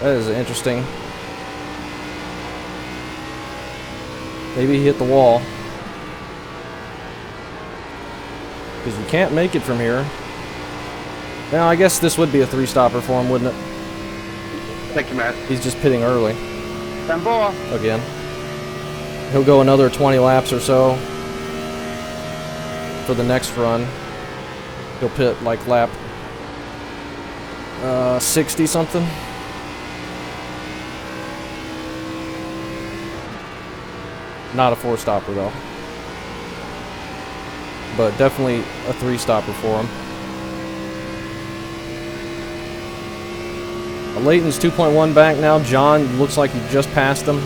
That is interesting. Maybe he hit the wall. Because you can't make it from here. Now, I guess this would be a 3-stopper for him, wouldn't it? Thank you, Matt. He's just pitting early. Tambor. Again. He'll go another 20 laps or so for the next run. He'll pit like lap 60 something. Not a 4-stopper though, but definitely a 3-stopper for him. Layton's 2.1 back now. John looks like he just passed him.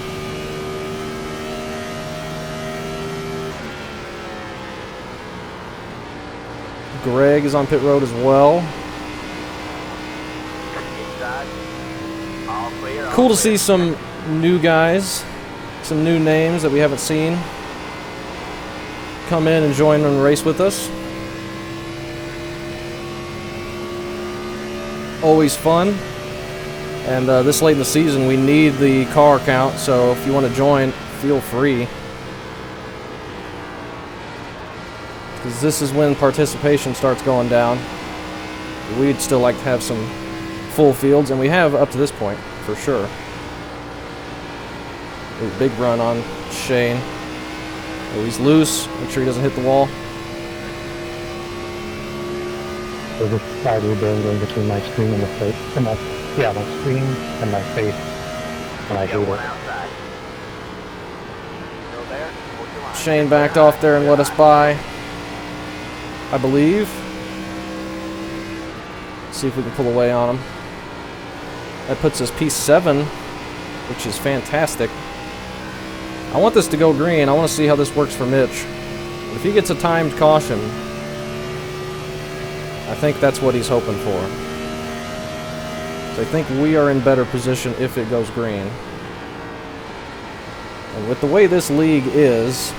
Greg is on pit road as well. Inside. All clear. all Cool to clear. see some new guys, some new names that we haven't seen come in and join and race with us. Always fun. And this late in the season, we need the car count, so if you want to join, feel free. Because this is when participation starts going down. We'd still like to have some full fields, and we have up to this point, for sure. A big run on Shane. Oh, he's loose. Make sure he doesn't hit the wall. So this slightly being going between my screen and the face, and my screen and my face, and I Got hate one it. outside. Still there? What's your line? Shane backed off there and let us by, I believe. See if we can pull away on him. That puts us P7, which is fantastic. I want this to go green. I want to see how this works for Mitch. If he gets a timed caution, I think that's what he's hoping for. So I think we are in better position if it goes green. And with the way this league is,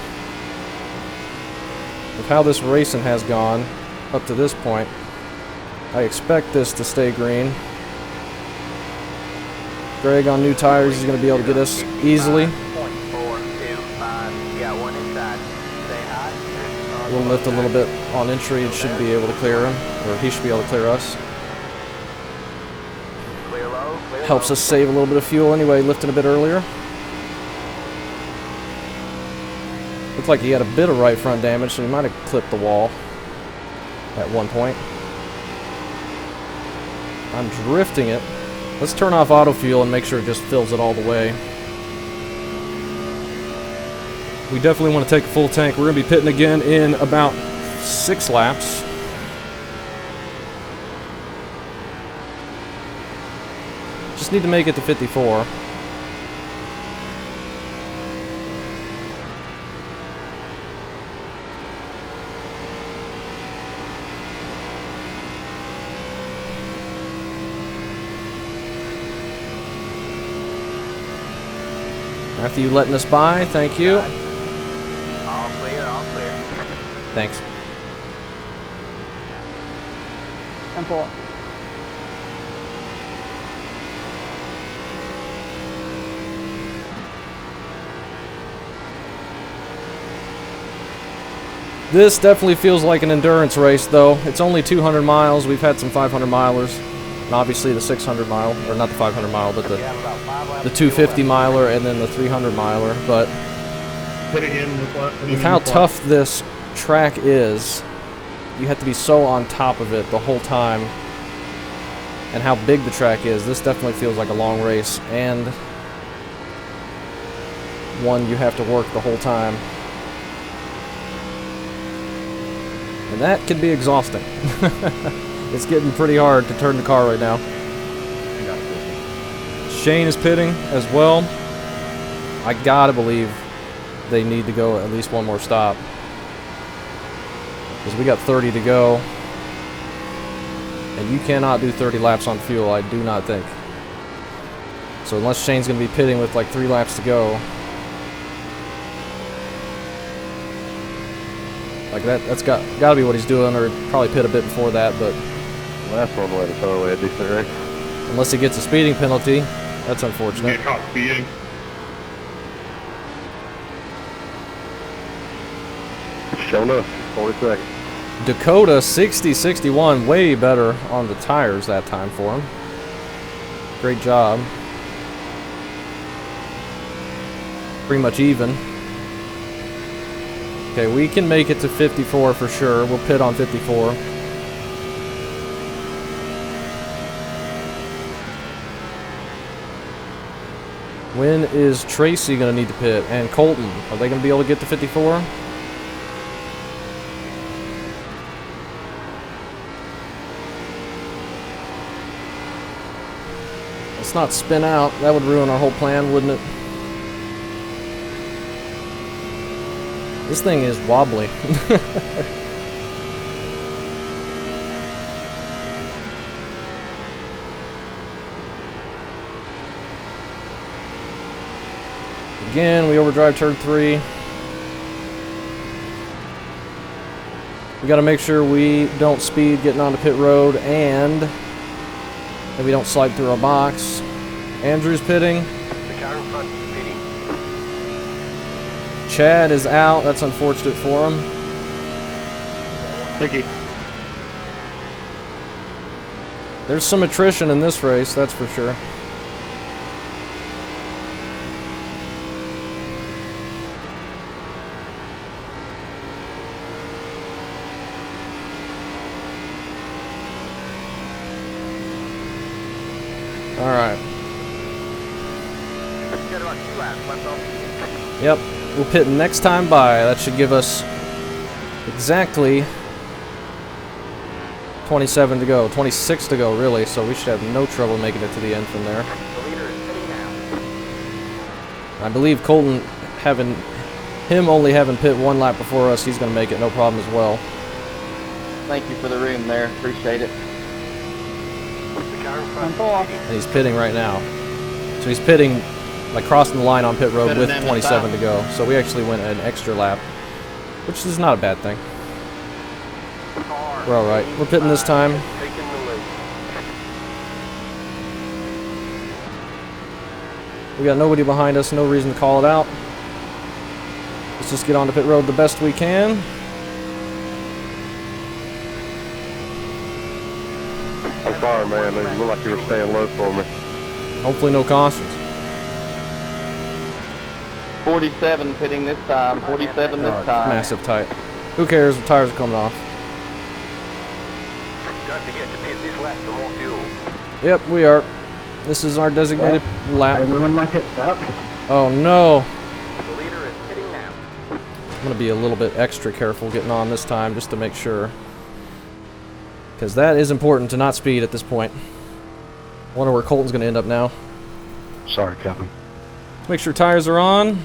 with how this racing has gone up to this point, I expect this to stay green. Greg on new tires is going to be able to get us easily. 0.425. Got one inside. Say hi. We'll lift a little bit on entry. It should be able to clear him, or he should be able to clear us. Clear low. Clear Helps low. us save a little bit of fuel anyway, lifting a bit earlier. Looked like he had a bit of right front damage, so he might have clipped the wall at one point. I'm drifting it. Let's turn off auto fuel and make sure it just fills it all the way. We definitely want to take a full tank. We're going to be pitting again in about 6 laps. Just need to make it to 54. Matthew letting us by, thank you. All clear. All clear. Thanks. 10-4. This definitely feels like an endurance race, though. It's only 200 miles. We've had some 500 milers. And obviously the 600 mile, or not the 500 mile, but We have about 5 laps. the 250 miler and then the 300 miler. But Hit again with how tough this track is, you have to be so on top of it the whole time. And how big the track is, this definitely feels like a long race. And one you have to work the whole time. And that can be exhausting. It's getting pretty hard to turn the car right now. Shane is pitting as well. I gotta believe they need to go at least one more stop. Because we got 30 to go. And you cannot do 30 laps on fuel, I do not think. So unless Shane's gonna be pitting with like 3 laps to go. Like that's gotta be what he's doing, or probably pit a bit before that, but Last one went a totally a decent race. unless he gets a speeding penalty, that's unfortunate. Get caught speeding. Showing us 40 seconds. Dakota 60-61, way better on the tires that time for him. Great job. Pretty much even. Okay, we can make it to 54 for sure. We'll pit on 54. When is Tracy going to need to pit? And Colton, are they going to be able to get to 54? Let's not spin out. That would ruin our whole plan, wouldn't it? This thing is wobbly. Again, we overdrive turn 3. We got to make sure we don't speed getting onto pit road and that we don't slide through our box. Andrew's pitting. The car in front is pitting. Chad is out. That's unfortunate for him. Thank you. There's some attrition in this race, that's for sure. All right. Got about 2 laps left on. Yep. We'll pit next time by. That should give us exactly 27 to go. 26 to go, really. So we should have no trouble making it to the end from there. The leader is pitting now. I believe Colton only having pit 1 lap before us, he's going to make it no problem as well. Thank you for the room there. Appreciate it. The car in front 10-4. is pitting. And he's pitting right now. So he's pitting, like crossing the line on pit road Better with than 27 the to go. So we actually went an extra lap, which is not a bad thing. Car We're all right. We're pitting this time. taking the lead. We got nobody behind us, no reason to call it out. Let's just get onto pit road the best we can. I'm sorry, man. It looked like you were staying low for me. Hopefully no cautions. 47 pitting this time. 47 this time. Massive tight. Who cares? The tires are coming off. Don't forget to pit this lap for more fuel. Yep, we are. This is our designated lap. Everyone my pit stop. Oh no. The leader is pitting now. I'm going to be a little bit extra careful getting on this time just to make sure. Because that is important to not speed at this point. Wonder where Colton's going to end up now. Sorry, Captain. Make sure tires are on.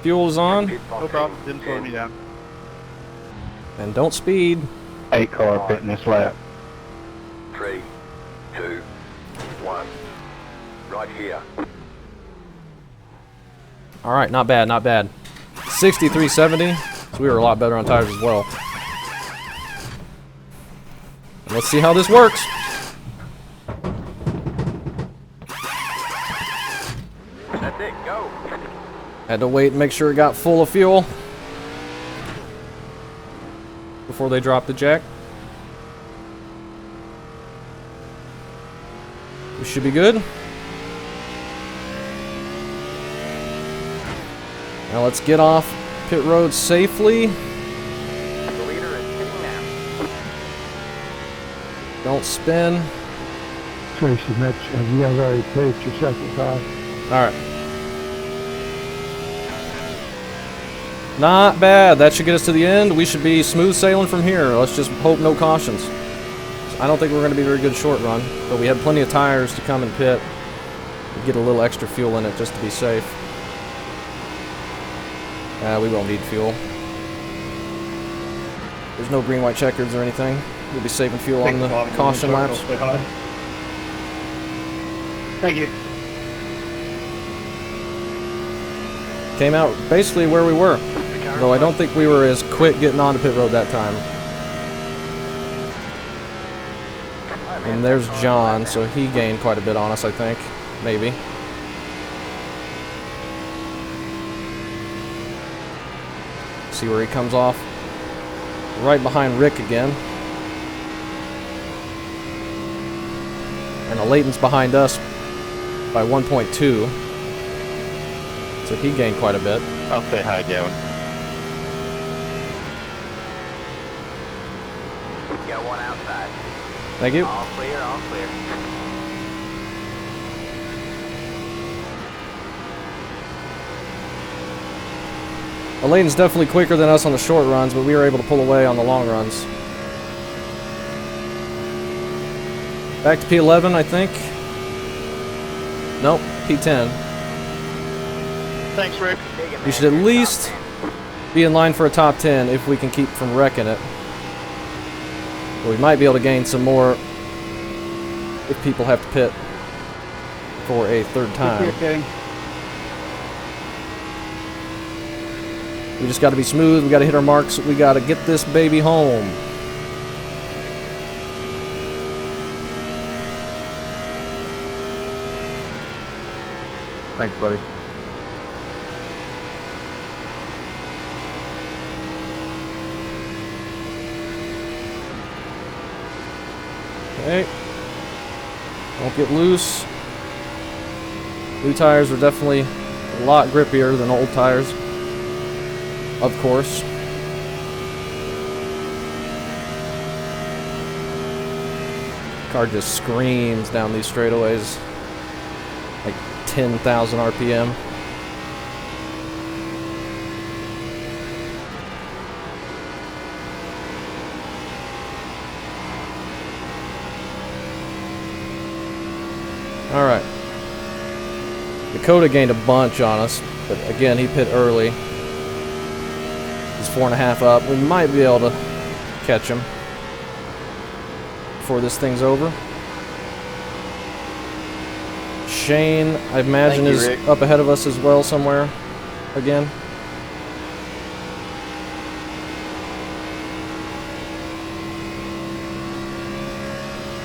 Fuel is on. Pit box No problem. in Didn't slow me down. And don't speed. 8 car pitting this lap. 3, 2, 1. Right here. Alright, not bad, not bad. 63.70. So we were a lot better on tires as well. Let's see how this works. That's it, go. Had to wait and make sure it got full of fuel before they dropped the jack. We should be good. Now let's get off pit road safely. The leader is pitting now. Don't spin. Tracy, Mitch, have you guys already placed your second car? Alright. Not bad. That should get us to the end. We should be smooth sailing from here. Let's just hope no cautions. I don't think we're going to be very good short run, but we had plenty of tires to come and pit. Get a little extra fuel in it just to be safe. We won't need fuel. There's no green, white checkers or anything. We'll be saving fuel on the caution laps. Thank you. Came out basically where we were. Though I don't think we were as quick getting onto pit road that time. And there's John, so he gained quite a bit on us, I think. Maybe. See where he comes off. Right behind Rick again. And Leighton's behind us by 1.2. So he gained quite a bit. I'll say hi, Gavin. Got one outside. Thank you. All clear, all clear. Leighton's definitely quicker than us on the short runs, but we were able to pull away on the long runs. Back to P11, I think. Nope, P10. Thanks, Rick. We should at least be in line for a top 10 if we can keep from wrecking it. But we might be able to gain some more if people have to pit for a third time. Okay. We just got to be smooth. We got to hit our marks. We got to get this baby home. Thanks, buddy. Okay. Don't get loose. New tires are definitely a lot grippier than old tires. Of course. Car just screams down these straightaways. Like 10,000 RPM. Alright. Dakota gained a bunch on us, but again, he pit early. He's 4.5 up. We might be able to catch him before this thing's over. Shane, I imagine, Thank you, is Rick. up ahead of us as well somewhere again.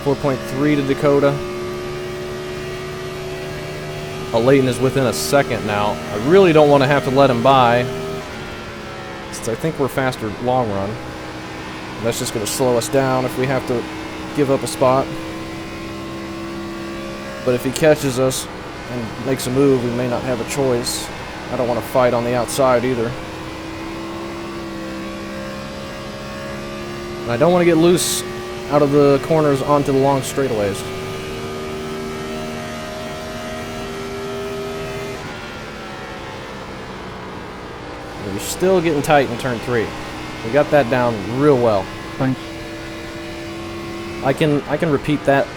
.3 to Dakota. Leighton is within a second now. I really don't want to have to let him by, since I think we're faster long run. That's just going to slow us down if we have to give up a spot. But if he catches us and makes a move, we may not have a choice. I don't want to fight on the outside either. And I don't want to get loose out of the corners onto the long straightaways. We're still getting tight in turn 3. We got that down real well. Thanks. I can repeat that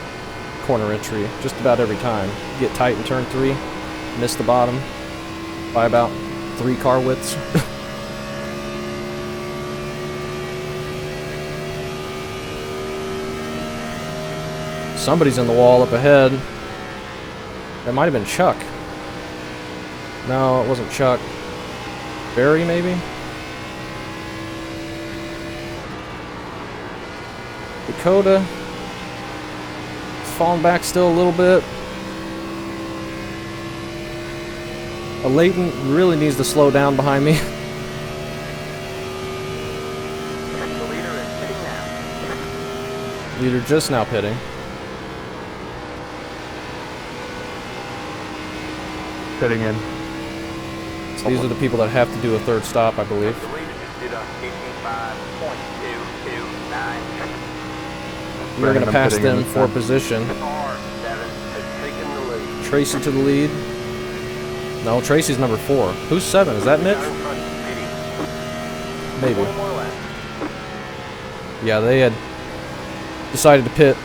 corner entry just about every time. Get tight in turn 3, miss the bottom by about 3 car widths. Somebody's in the wall up ahead. That might have been Chuck. No, it wasn't Chuck. Barry, maybe? Dakota. Falling back still a little bit. Leighton really needs to slow down behind me. The leader is pitting now. Leader just now pitting. Pitting in. So these are the people that have to do a third stop, I believe. The leader just did a 85.229. We're going to I'm pass pitting in them this for time. position. R7 has taken the lead. Tracy to the lead. No, Tracy's number 4. Who's 7? Is that Mitch? Down front pitting. Maybe. 20 more laps. Yeah, they had decided to pit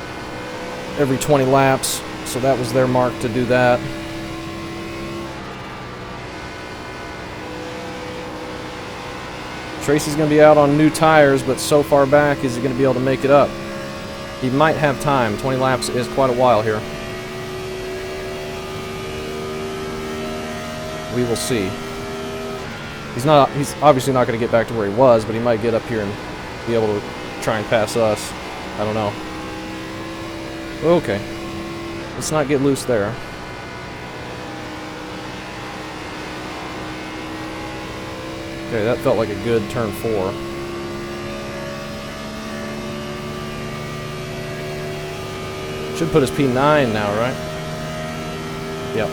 every 20 laps, so that was their mark to do that. Tracy's going to be out on new tires, but so far back, is he going to be able to make it up? He might have time. 20 laps is quite a while here. We will see. He's obviously not going to get back to where he was, but he might get up here and be able to try and pass us. I don't know. Okay. Let's not get loose there. Okay, that felt like a good turn 4. Should put us P9 now, right? Yep.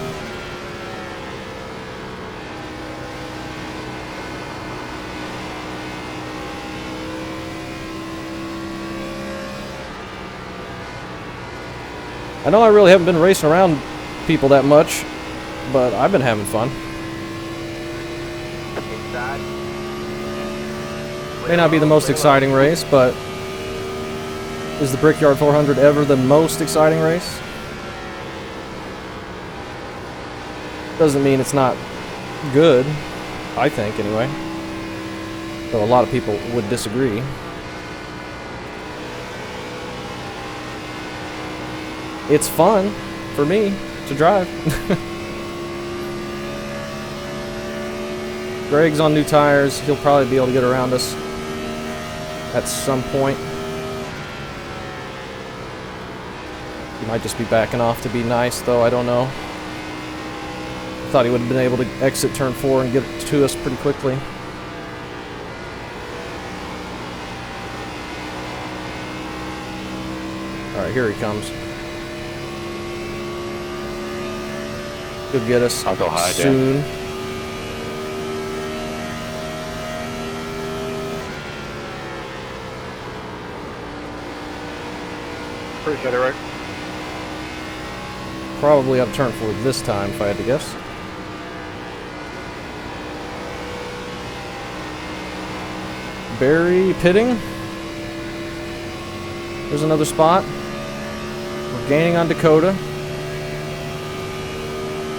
I know I really haven't been racing around people that much, but I've been having fun. Inside. May not be the most exciting race, but is the Brickyard 400 ever the most exciting race? Doesn't mean it's not good, I think anyway. Though a lot of people would disagree. It's fun for me to drive. Greg's on new tires. He'll probably be able to get around us at some point. He might just be backing off to be nice, though. I don't know. I thought he would have been able to exit turn 4 and get to us pretty quickly. Alright, here he comes. He'll get us I'll go high, Dan. soon. Appreciate it, Rick. Probably up turn 4 this time, if I had to guess. Barry pitting. There's another spot. We're gaining on Dakota.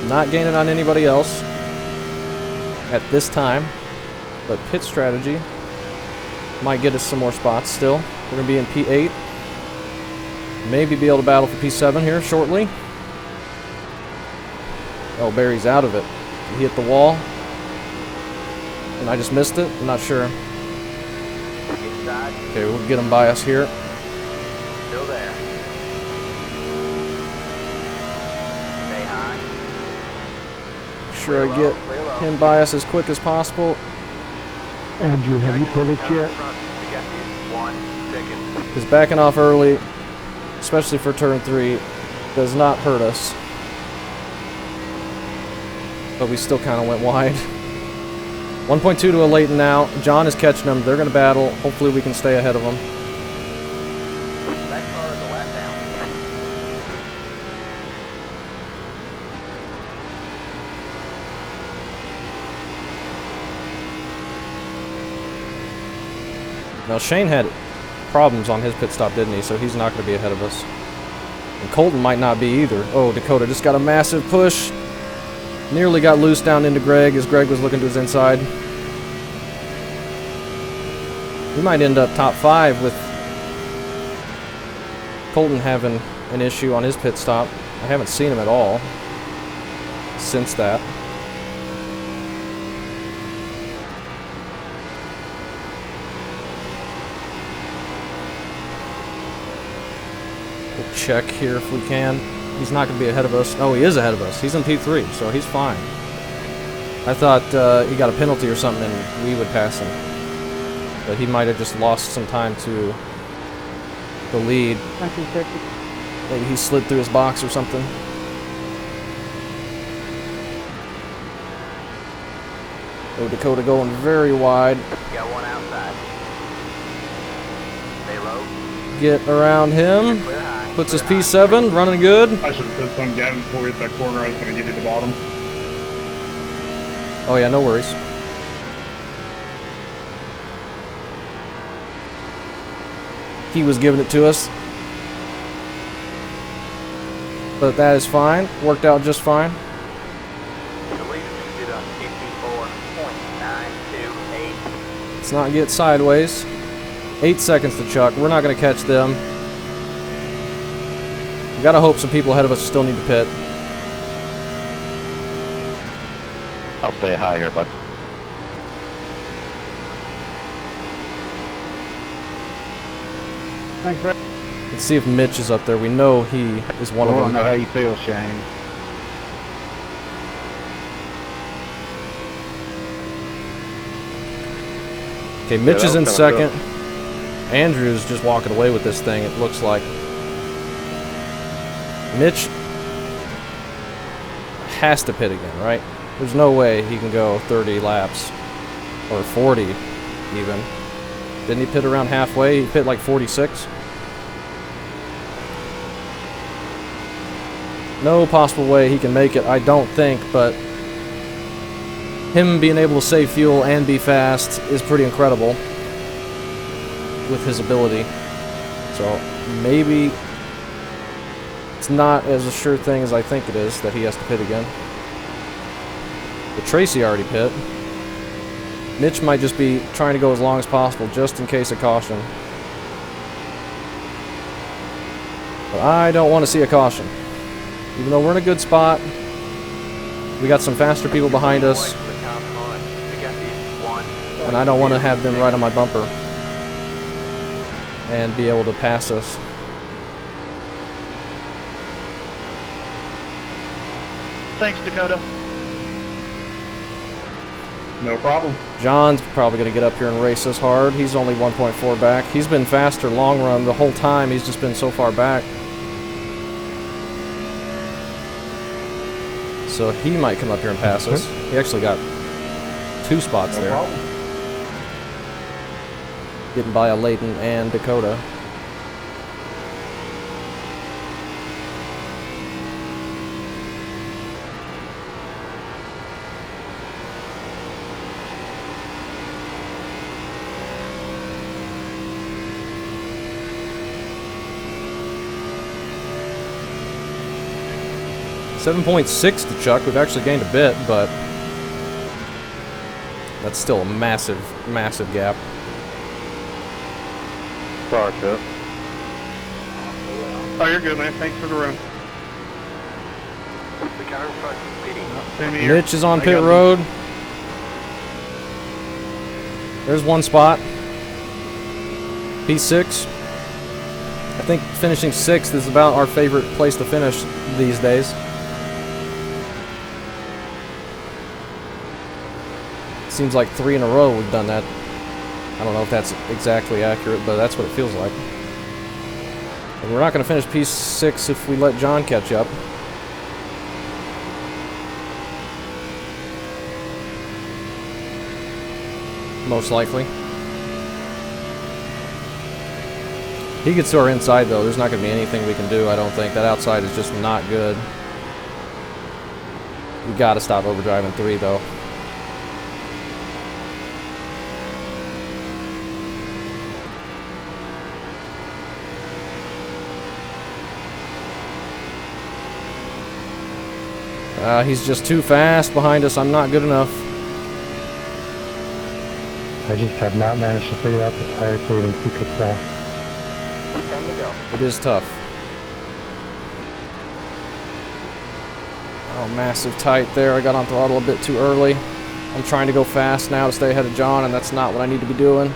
Not gaining on anybody else at this time. But pit strategy might get us some more spots still. We're going to be in P8. Maybe be able to battle for P7 here shortly. Oh, Barry's out of it. He hit the wall. And I just missed it? I'm not sure. Inside. Okay, we'll get him by us here. Still there. Stay high. sure I get him by us as quick as possible. Andrew, have you pitted yet? The gap is 1 second. Because backing off early, especially for turn 3, does not hurt us. But we still kind of went wide. 1.2 to a Leighton now. John is catching them. They're going to battle. Hopefully we can stay ahead of them. That car is a lap down. Now Shane had problems on his pit stop, didn't he? So he's not going to be ahead of us. And Colton might not be either. Oh, Dakota just got a massive push. Nearly got loose down into Greg as Greg was looking to his inside. He might end up top 5 with Colton having an issue on his pit stop. I haven't seen him at all since that. We'll check here if we can. He's not going to be ahead of us. Oh, he is ahead of us. He's in P3, so he's fine. I thought he got a penalty or something and we would pass him. But he might have just lost some time to the lead. 1950. Maybe he slid through his box or something. Oh, Dakota going very wide. Got one outside. Stay low. Get around him. Clear high. Puts his P7, running good. I should have put some Gavin before we hit that corner. I was going to get to the bottom. Oh yeah, no worries. He was giving it to us. But that is fine. Worked out just fine. The leader just did a 54.928. Let's not get sideways. 8 seconds to Chuck. We're not going to catch them. We gotta hope some people ahead of us still need to pit. I'll stay high here, bud. Thanks, Brett. Let's see if Mitch is up there. We know he is one I of don't know them. how you feel, Shane. Okay, Mitch that is in was kinda second. Andrew's just walking away with this thing, it looks like. Mitch has to pit again, right? There's no way he can go 30 laps. Or 40, even. Didn't he pit around halfway? He pit like 46? No possible way he can make it, I don't think, but him being able to save fuel and be fast is pretty incredible with his ability. So maybe it's not as a sure thing as I think it is that he has to pit again. But Tracy already pit. Mitch might just be trying to go as long as possible just in case of caution. But I don't want to see a caution. Even though we're in a good spot, we got some faster people behind us, and I don't want to have them right on my bumper and be able to pass us. Thanks, Dakota. No problem. John's probably going to get up here and race us hard. He's only 1.4 back. He's been faster long run the whole time. He's just been so far back. So he might come up here and pass us. He actually got 2 spots No there. problem. Getting by a Leighton and Dakota. .6 to Chuck. We've actually gained a bit, but that's still a massive, massive gap. Sorry, Chuck. Oh, you're good, man. Thanks for the room. The car in front is pitting. Same here. Mitch is on I pit got road. There's one spot. P6. I think finishing 6th is about our favorite place to finish these days. Seems like 3 in a row we've done that. I don't know if that's exactly accurate, but that's what it feels like. And we're not going to finish P6 if we let John catch up. Most likely. He gets to our inside, though. There's not going to be anything we can do, I don't think. That outside is just not good. We got to stop overdriving 3, though. He's just too fast behind us. I'm not good enough. I just have not managed to figure out the tire saving secret sauce. Time to go. It is tough. Oh, massive tight there. I got on throttle a bit too early. I'm trying to go fast now to stay ahead of John, and that's not what I need to be doing.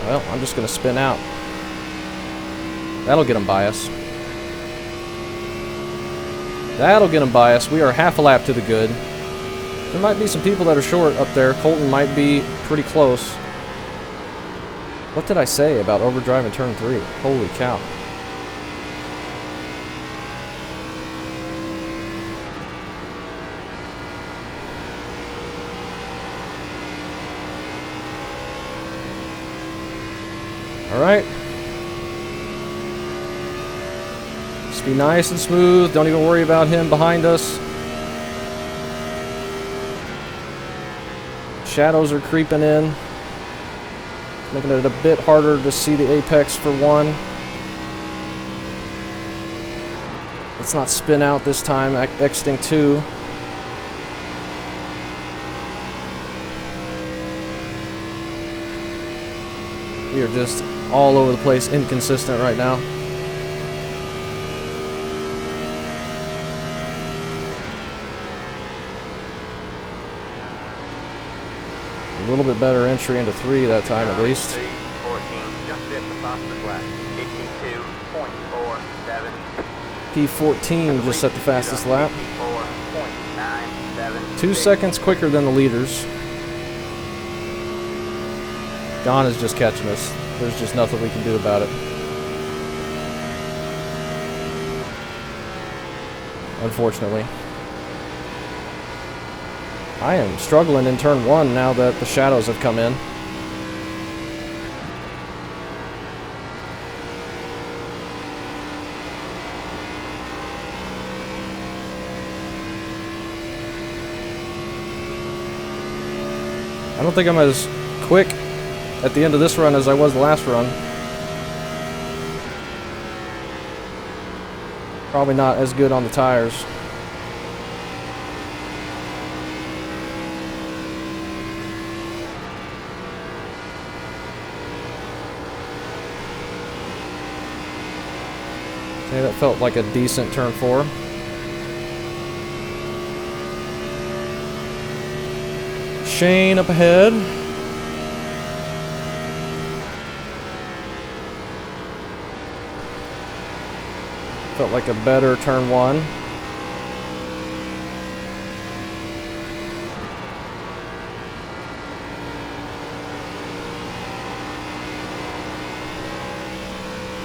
Well, I'm just going to spin out. That'll get him by us. That'll get him by us. We are half a lap to the good. There might be some people that are short up there. Colton might be pretty close. What did I say about overdriving turn 3? Holy cow. Alright. Just be nice and smooth. Don't even worry about him behind us. Shadows are creeping in. Making it a bit harder to see the apex for one. Let's not spin out this time, exiting 2. We are just all over the place, inconsistent right now. A little bit better entry into 3 that time at least. 14, just hit the fastest lap. 82.47. P14 just set the fastest lap. 84.97. 2 seconds quicker than the leaders. John is just catching us. There's just nothing we can do about it. Unfortunately. I am struggling in turn 1 now that the shadows have come in. I don't think I'm as quick at the end of this run as I was the last run. Probably not as good on the tires. Okay, that felt like a decent turn 4. Shane up ahead. Felt like a better turn 1.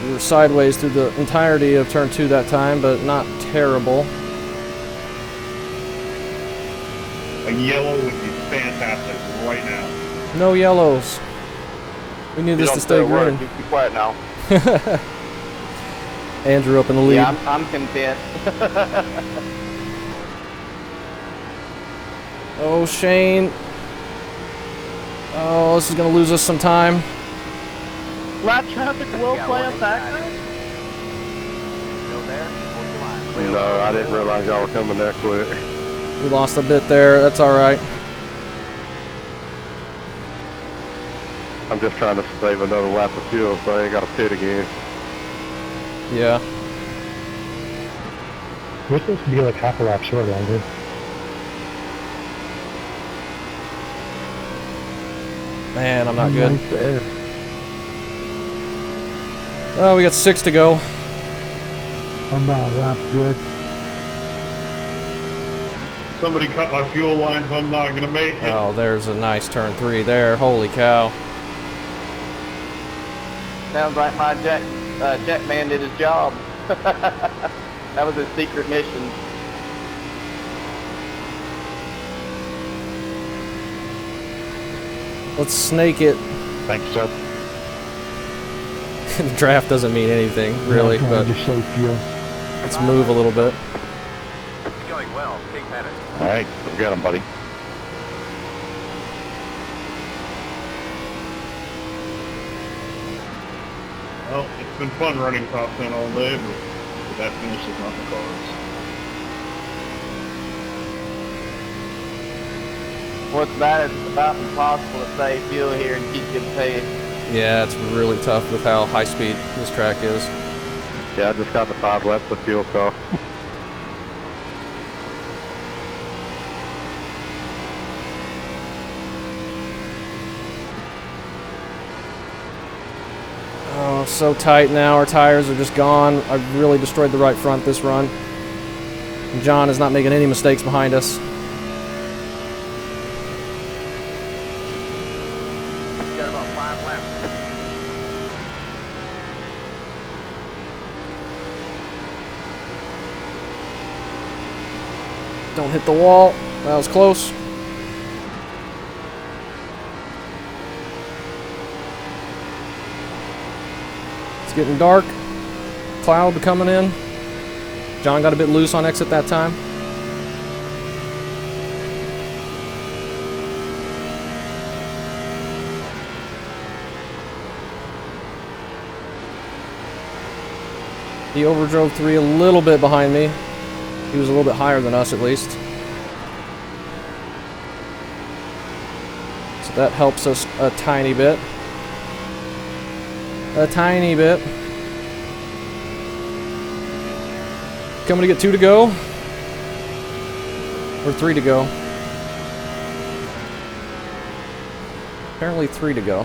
We were sideways through the entirety of turn 2 that time, but not terrible. A yellow would be fantastic right now. No yellows. We need this to stay green. Be quiet now. Andrew up in the lead. Yeah, I'm content. Oh, Shane. Oh, this is going to lose us some time. Lap traffic will play a factor. Still there? Hold the line. No, I didn't realize y'all were coming that quick. We lost a bit there. That's all right. I'm just trying to save another lap of fuel so I ain't got to pit again. Yeah. We're supposed to be like half a lap short, Andrew. Man, I'm not good. Nice there. Oh, we got 6 to go. I'm not a lap good. Somebody cut my fuel line, so I'm not gonna make it. Oh, there's a nice turn 3 there. Holy cow. Sounds like my jet man did his job. That was his secret mission. Let's snake it. Thanks, sir. The draft doesn't mean anything, really, but let's move a little bit. It's going well. Take Pettis. All right, go get him, buddy. Well, it's been fun running top 10 all day, but that finish is not the cards. What's that? It's about impossible to save fuel here and keep getting paid. Yeah, it's really tough with how high speed this track is. Yeah, I just got the 5 laps of fuel cost. Oh, so tight now. Our tires are just gone. I've really destroyed the right front this run. And John is not making any mistakes behind us. Got about 5 laps. Don't hit the wall. That was close. It's getting dark. Cloud coming in. John got a bit loose on exit that time. He overdrove 3 a little bit behind me. He was a little bit higher than us, at least. So that helps us a tiny bit. A tiny bit. Coming to get 2 to go. Or 3 to go. Apparently 3 to go.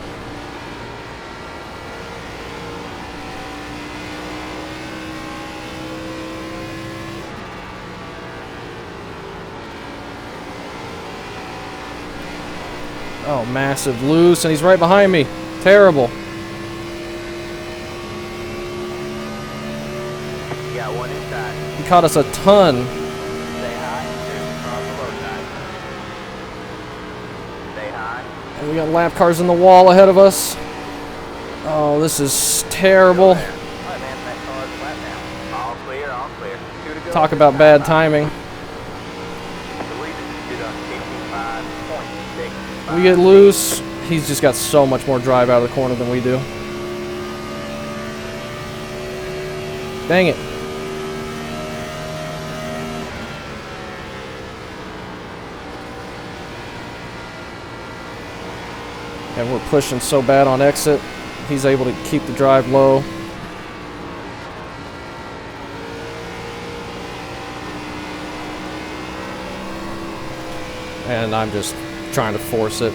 Oh, massive loose, and he's right behind me. Terrible. You got one inside. He caught us a ton. Stay high. There's across the low side. Stay high. And we got lap cars in the wall ahead of us. Oh, this is terrible. All right, man. That car's flat now. All clear. All clear. 2 to go. Talk about bad timing. The lead is on 55.6. We get loose. He's just got so much more drive out of the corner than we do. Dang it. And we're pushing so bad on exit. He's able to keep the drive low. And I'm just trying to force it.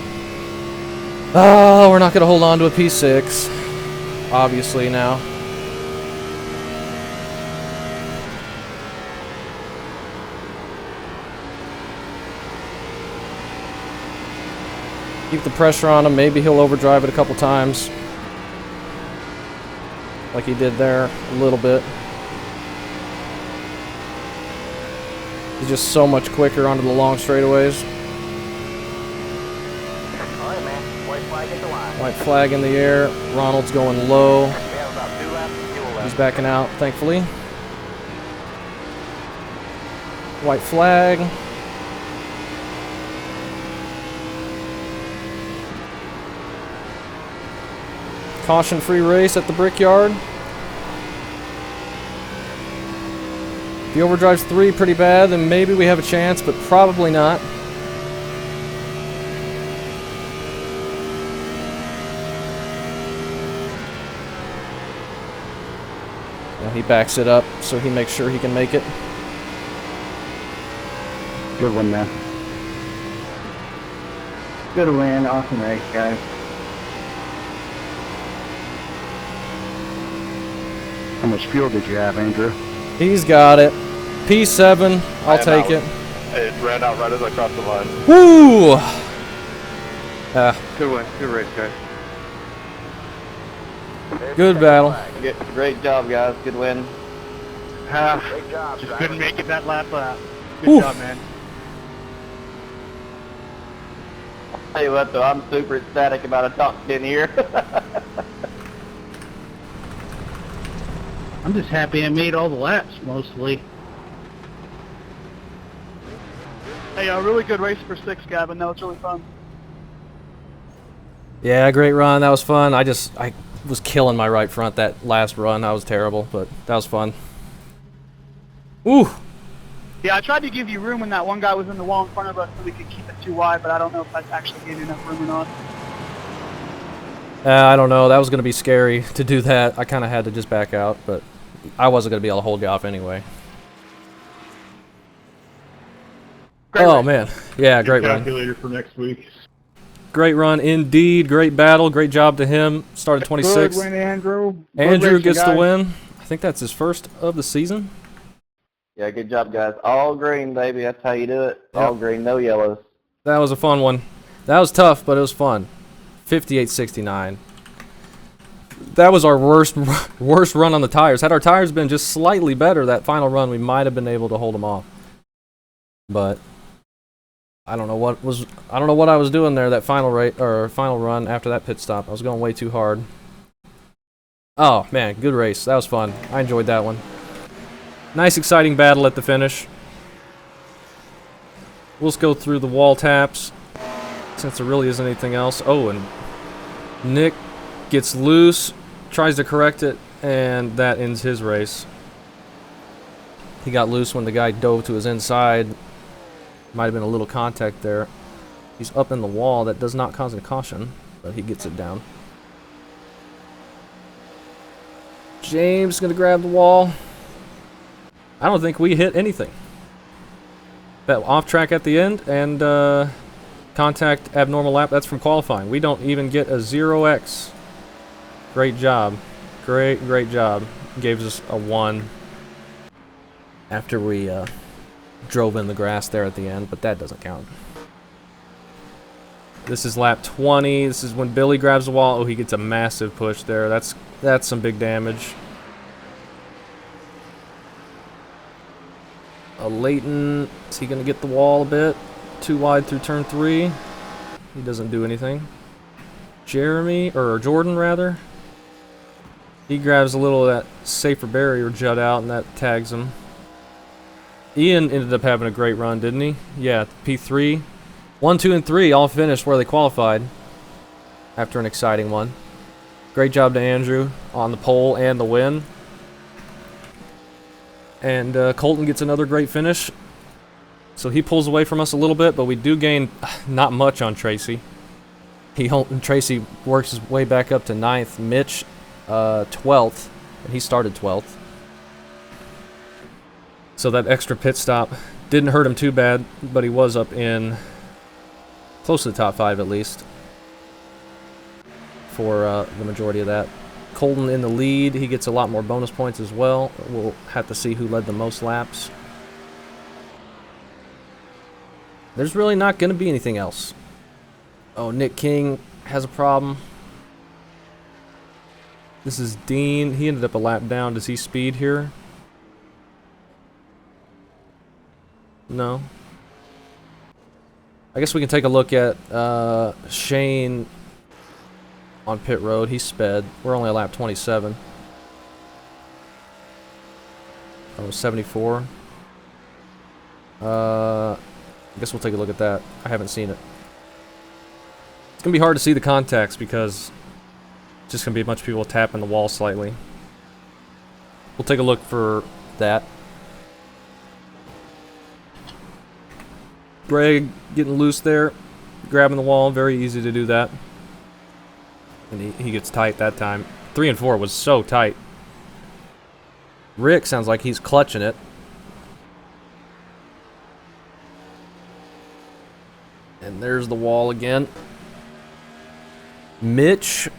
Oh, we're not going to hold on to a P6. Obviously now. Keep the pressure on him. Maybe he'll overdrive it a couple times. Like he did there a little bit. He's just so much quicker onto the long straightaways. All right, man. White flag at the line. White flag in the air. Ronald's going low. We have about 2 laps of fuel left. He's backing out, thankfully. White flag. Caution-free race at the Brickyard. If he overdrives 3 pretty bad, then maybe we have a chance, but probably not. Well, he backs it up, so he makes sure he can make it. Good one, man. Good win. Awesome race, guys. How much fuel did you have, Andrew? He's got it. P7, I'll take it. ran out right as I crossed the line. Woo! Good win. Good race, guys. Good battle. Great job, guys. Good win. Great job, Just driver. couldn't make it that lap up. Good Whew. job, man. Tell you what, though, I'm super ecstatic about a top 10 here. I'm just happy I made all the laps, mostly. Hey, a really good race for 6, Gavin. That was really fun. Yeah, great run. That was fun. I was killing my right front that last run. I was terrible, but that was fun. Ooh. Yeah, I tried to give you room when that one guy was in the wall in front of us so we could keep it too wide, but I don't know if I actually gave you enough room or not. I don't know. That was going to be scary to do that. I kind of had to just back out, but I wasn't going to be able to hold you off anyway. Great Oh, race. man. Yeah, great Good run. calculator for next week. Great run indeed. Great battle. Great job to him. Started 26th. Good win, Andrew. Good Andrew racing, gets the guys. win. I think that's his first of the season. Yeah, good job, guys. All green, baby. That's how you do it. Yep. All green, no yellows. That was a fun one. That was tough, but it was fun. 58.69. That was our worst run on the tires. Had our tires been just slightly better that final run, we might have been able to hold them off. But I don't know what I was doing there that final run after that pit stop. I was going way too hard. Oh man, good race. That was fun. I enjoyed that one. Nice exciting battle at the finish. We'll just go through the wall taps since there really isn't anything else. Oh, and Nick gets loose, tries to correct it, and that ends his race. He got loose when the guy dove to his inside. Might have been a little contact there. He's up in the wall. That does not cause a caution, but he gets it down. James gonna grab the wall. I don't think we hit anything. That off track at the end and contact abnormal lap. That's from qualifying. We don't even get a 0x. Great job. Great job. Gave us a 1 after we drove in the grass there at the end, but that doesn't count. This is lap 20. This is when Billy grabs the wall. Oh, he gets a massive push there. That's some big damage. Leighton, is he going to get the wall a bit? Too wide through turn 3. He doesn't do anything. Jordan rather. He grabs a little of that safer barrier jut out and that tags him. Ian ended up having a great run, didn't he? Yeah, P3. 1, 2, and 3 all finished where they qualified after an exciting one. Great job to Andrew on the pole and the win. And Colton gets another great finish. So he pulls away from us a little bit, but we do gain not much on Tracy. Tracy works his way back up to 9th. Mitch, 12th, and he started 12th. So that extra pit stop didn't hurt him too bad, but he was up in close to the top 5 at least for the majority of that. Colton in the lead. He gets a lot more bonus points as well. We'll have to see who led the most laps. There's really not going to be anything else. Oh, Nick King has a problem. This is Dean. He ended up a lap down. Does he speed here? No. I guess we can take a look at Shane on pit road. He sped. We're only at lap 27. Oh, 74. I guess we'll take a look at that. I haven't seen it. It's going to be hard to see the contacts because it's just going to be a bunch of people tapping the wall slightly. We'll take a look for that. Greg getting loose there, grabbing the wall. Very easy to do that. And he gets tight that time. 3 and 4 was so tight. Rick sounds like he's clutching it. And there's the wall again. Mitch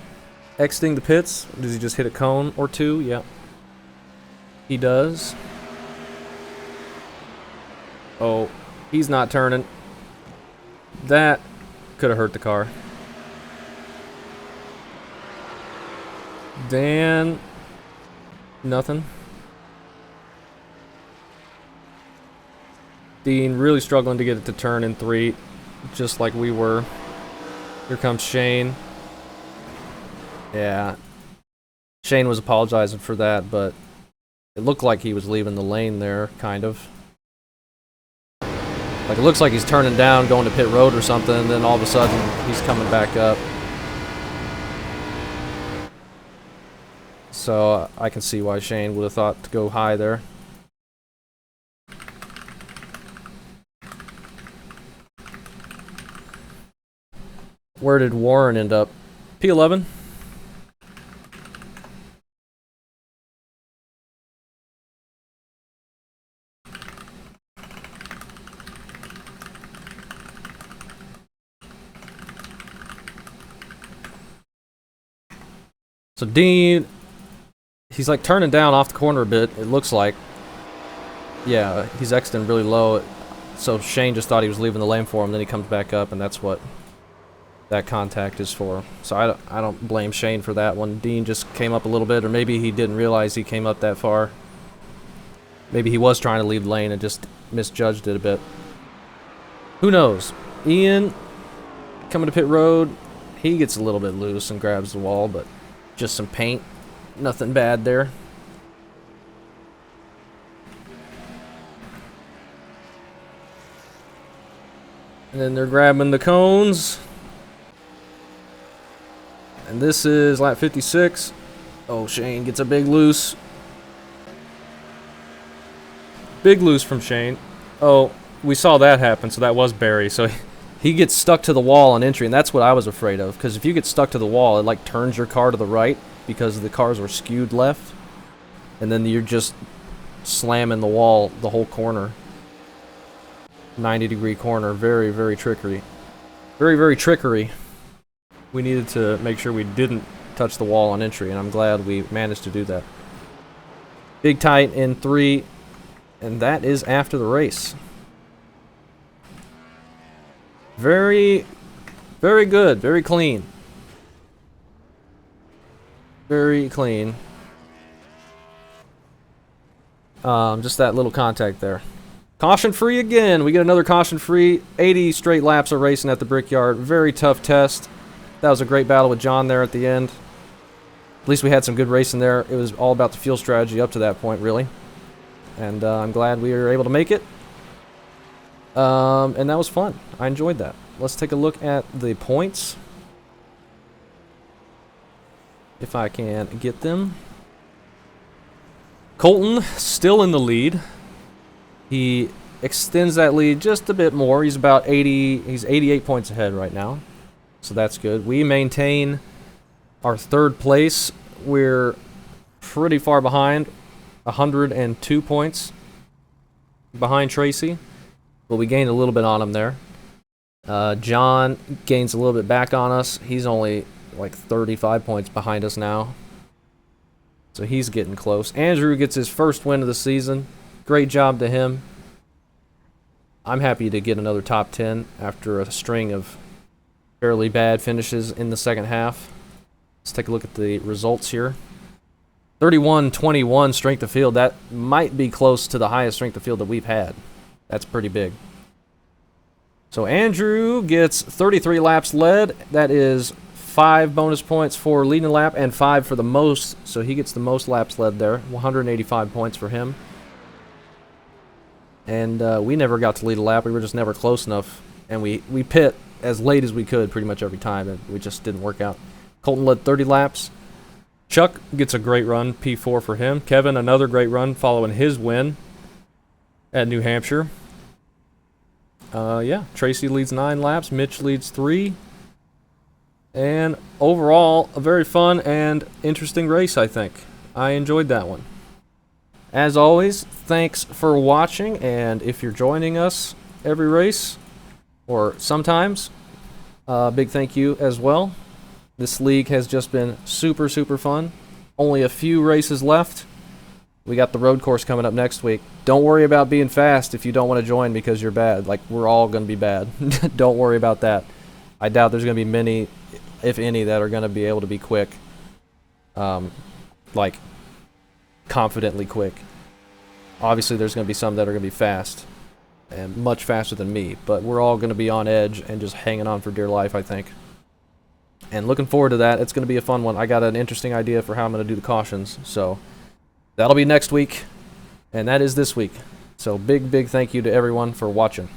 exiting the pits. Does he just hit a cone or two? Yeah. He does. Oh, He's not turning. That could have hurt the car. Dan, nothing. Dean really struggling to get it to turn in 3, just like we were. Here comes Shane. Yeah. Shane was apologizing for that, but it looked like he was leaving the lane there, kind of. Like, it looks like he's turning down, going to pit road or something, and then all of a sudden, he's coming back up. So, I can see why Shane would have thought to go high there. Where did Warren end up? P11? So Dean, he's like turning down off the corner a bit, it looks like. Yeah, he's exiting really low. So Shane just thought he was leaving the lane for him, then he comes back up, and that's what that contact is for. So I don't blame Shane for that one. Dean just came up a little bit, or maybe he didn't realize he came up that far. Maybe he was trying to leave the lane and just misjudged it a bit. Who knows? Ian, coming to pit road, he gets a little bit loose and grabs the wall, but just some paint. Nothing bad there. And then they're grabbing the cones. And this is lap 56. Oh, Shane gets a big loose. Big loose from Shane. Oh, we saw that happen, so that was Barry. So he gets stuck to the wall on entry, and that's what I was afraid of. Because if you get stuck to the wall, it like turns your car to the right because the cars were skewed left. And then you're just slamming the wall the whole corner. 90-degree corner. Very, very trickery. Very, very trickery. We needed to make sure we didn't touch the wall on entry, and I'm glad we managed to do that. Big tight in 3, and that is after the race. Very, very good. Very clean. Very clean. Just that little contact there. Caution free again. We get another caution free. 80 straight laps of racing at the Brickyard. Very tough test. That was a great battle with John there at the end. At least we had some good racing there. It was all about the fuel strategy up to that point, really. And I'm glad we were able to make it. And that was fun. I enjoyed that. Let's take a look at the points. If I can get them. Colton still in the lead. He extends that lead just a bit more. He's about 80, he's 88 points ahead right now. So that's good. We maintain our 3rd place. We're pretty far behind. 102 points behind Tracy. But we gained a little bit on him there. John gains a little bit back on us. He's only like 35 points behind us now. So he's getting close. Andrew gets his first win of the season. Great job to him. I'm happy to get another top 10 after a string of fairly bad finishes in the second half. Let's take a look at the results here. 31-21 strength of field. That might be close to the highest strength of field that we've had. That's pretty big. So Andrew gets 33 laps led. That is 5 bonus points for leading a lap and 5 for the most. So he gets the most laps led there. 185 points for him. And we never got to lead a lap. We were just never close enough. And we pit as late as we could pretty much every time, and we just didn't work out. Colton led 30 laps. Chuck gets a great run, P4 for him. Kevin, another great run following his win at New Hampshire. Yeah, Tracy leads 9 laps. Mitch leads 3. And overall, a very fun and interesting race, I think. I enjoyed that one. As always, thanks for watching, and if you're joining us every race, or sometimes, big thank you as well. This league has just been super, super fun. Only a few races left. We got the road course coming up next week. Don't worry about being fast if you don't want to join because you're bad. Like, we're all going to be bad. Don't worry about that. I doubt there's going to be many, if any, that are going to be able to be quick. Like, confidently quick. Obviously, there's going to be some that are going to be fast. And much faster than me. But we're all going to be on edge and just hanging on for dear life, I think. And looking forward to that. It's going to be a fun one. I got an interesting idea for how I'm going to do the cautions. So, that'll be next week. And that is this week. So, big thank you to everyone for watching.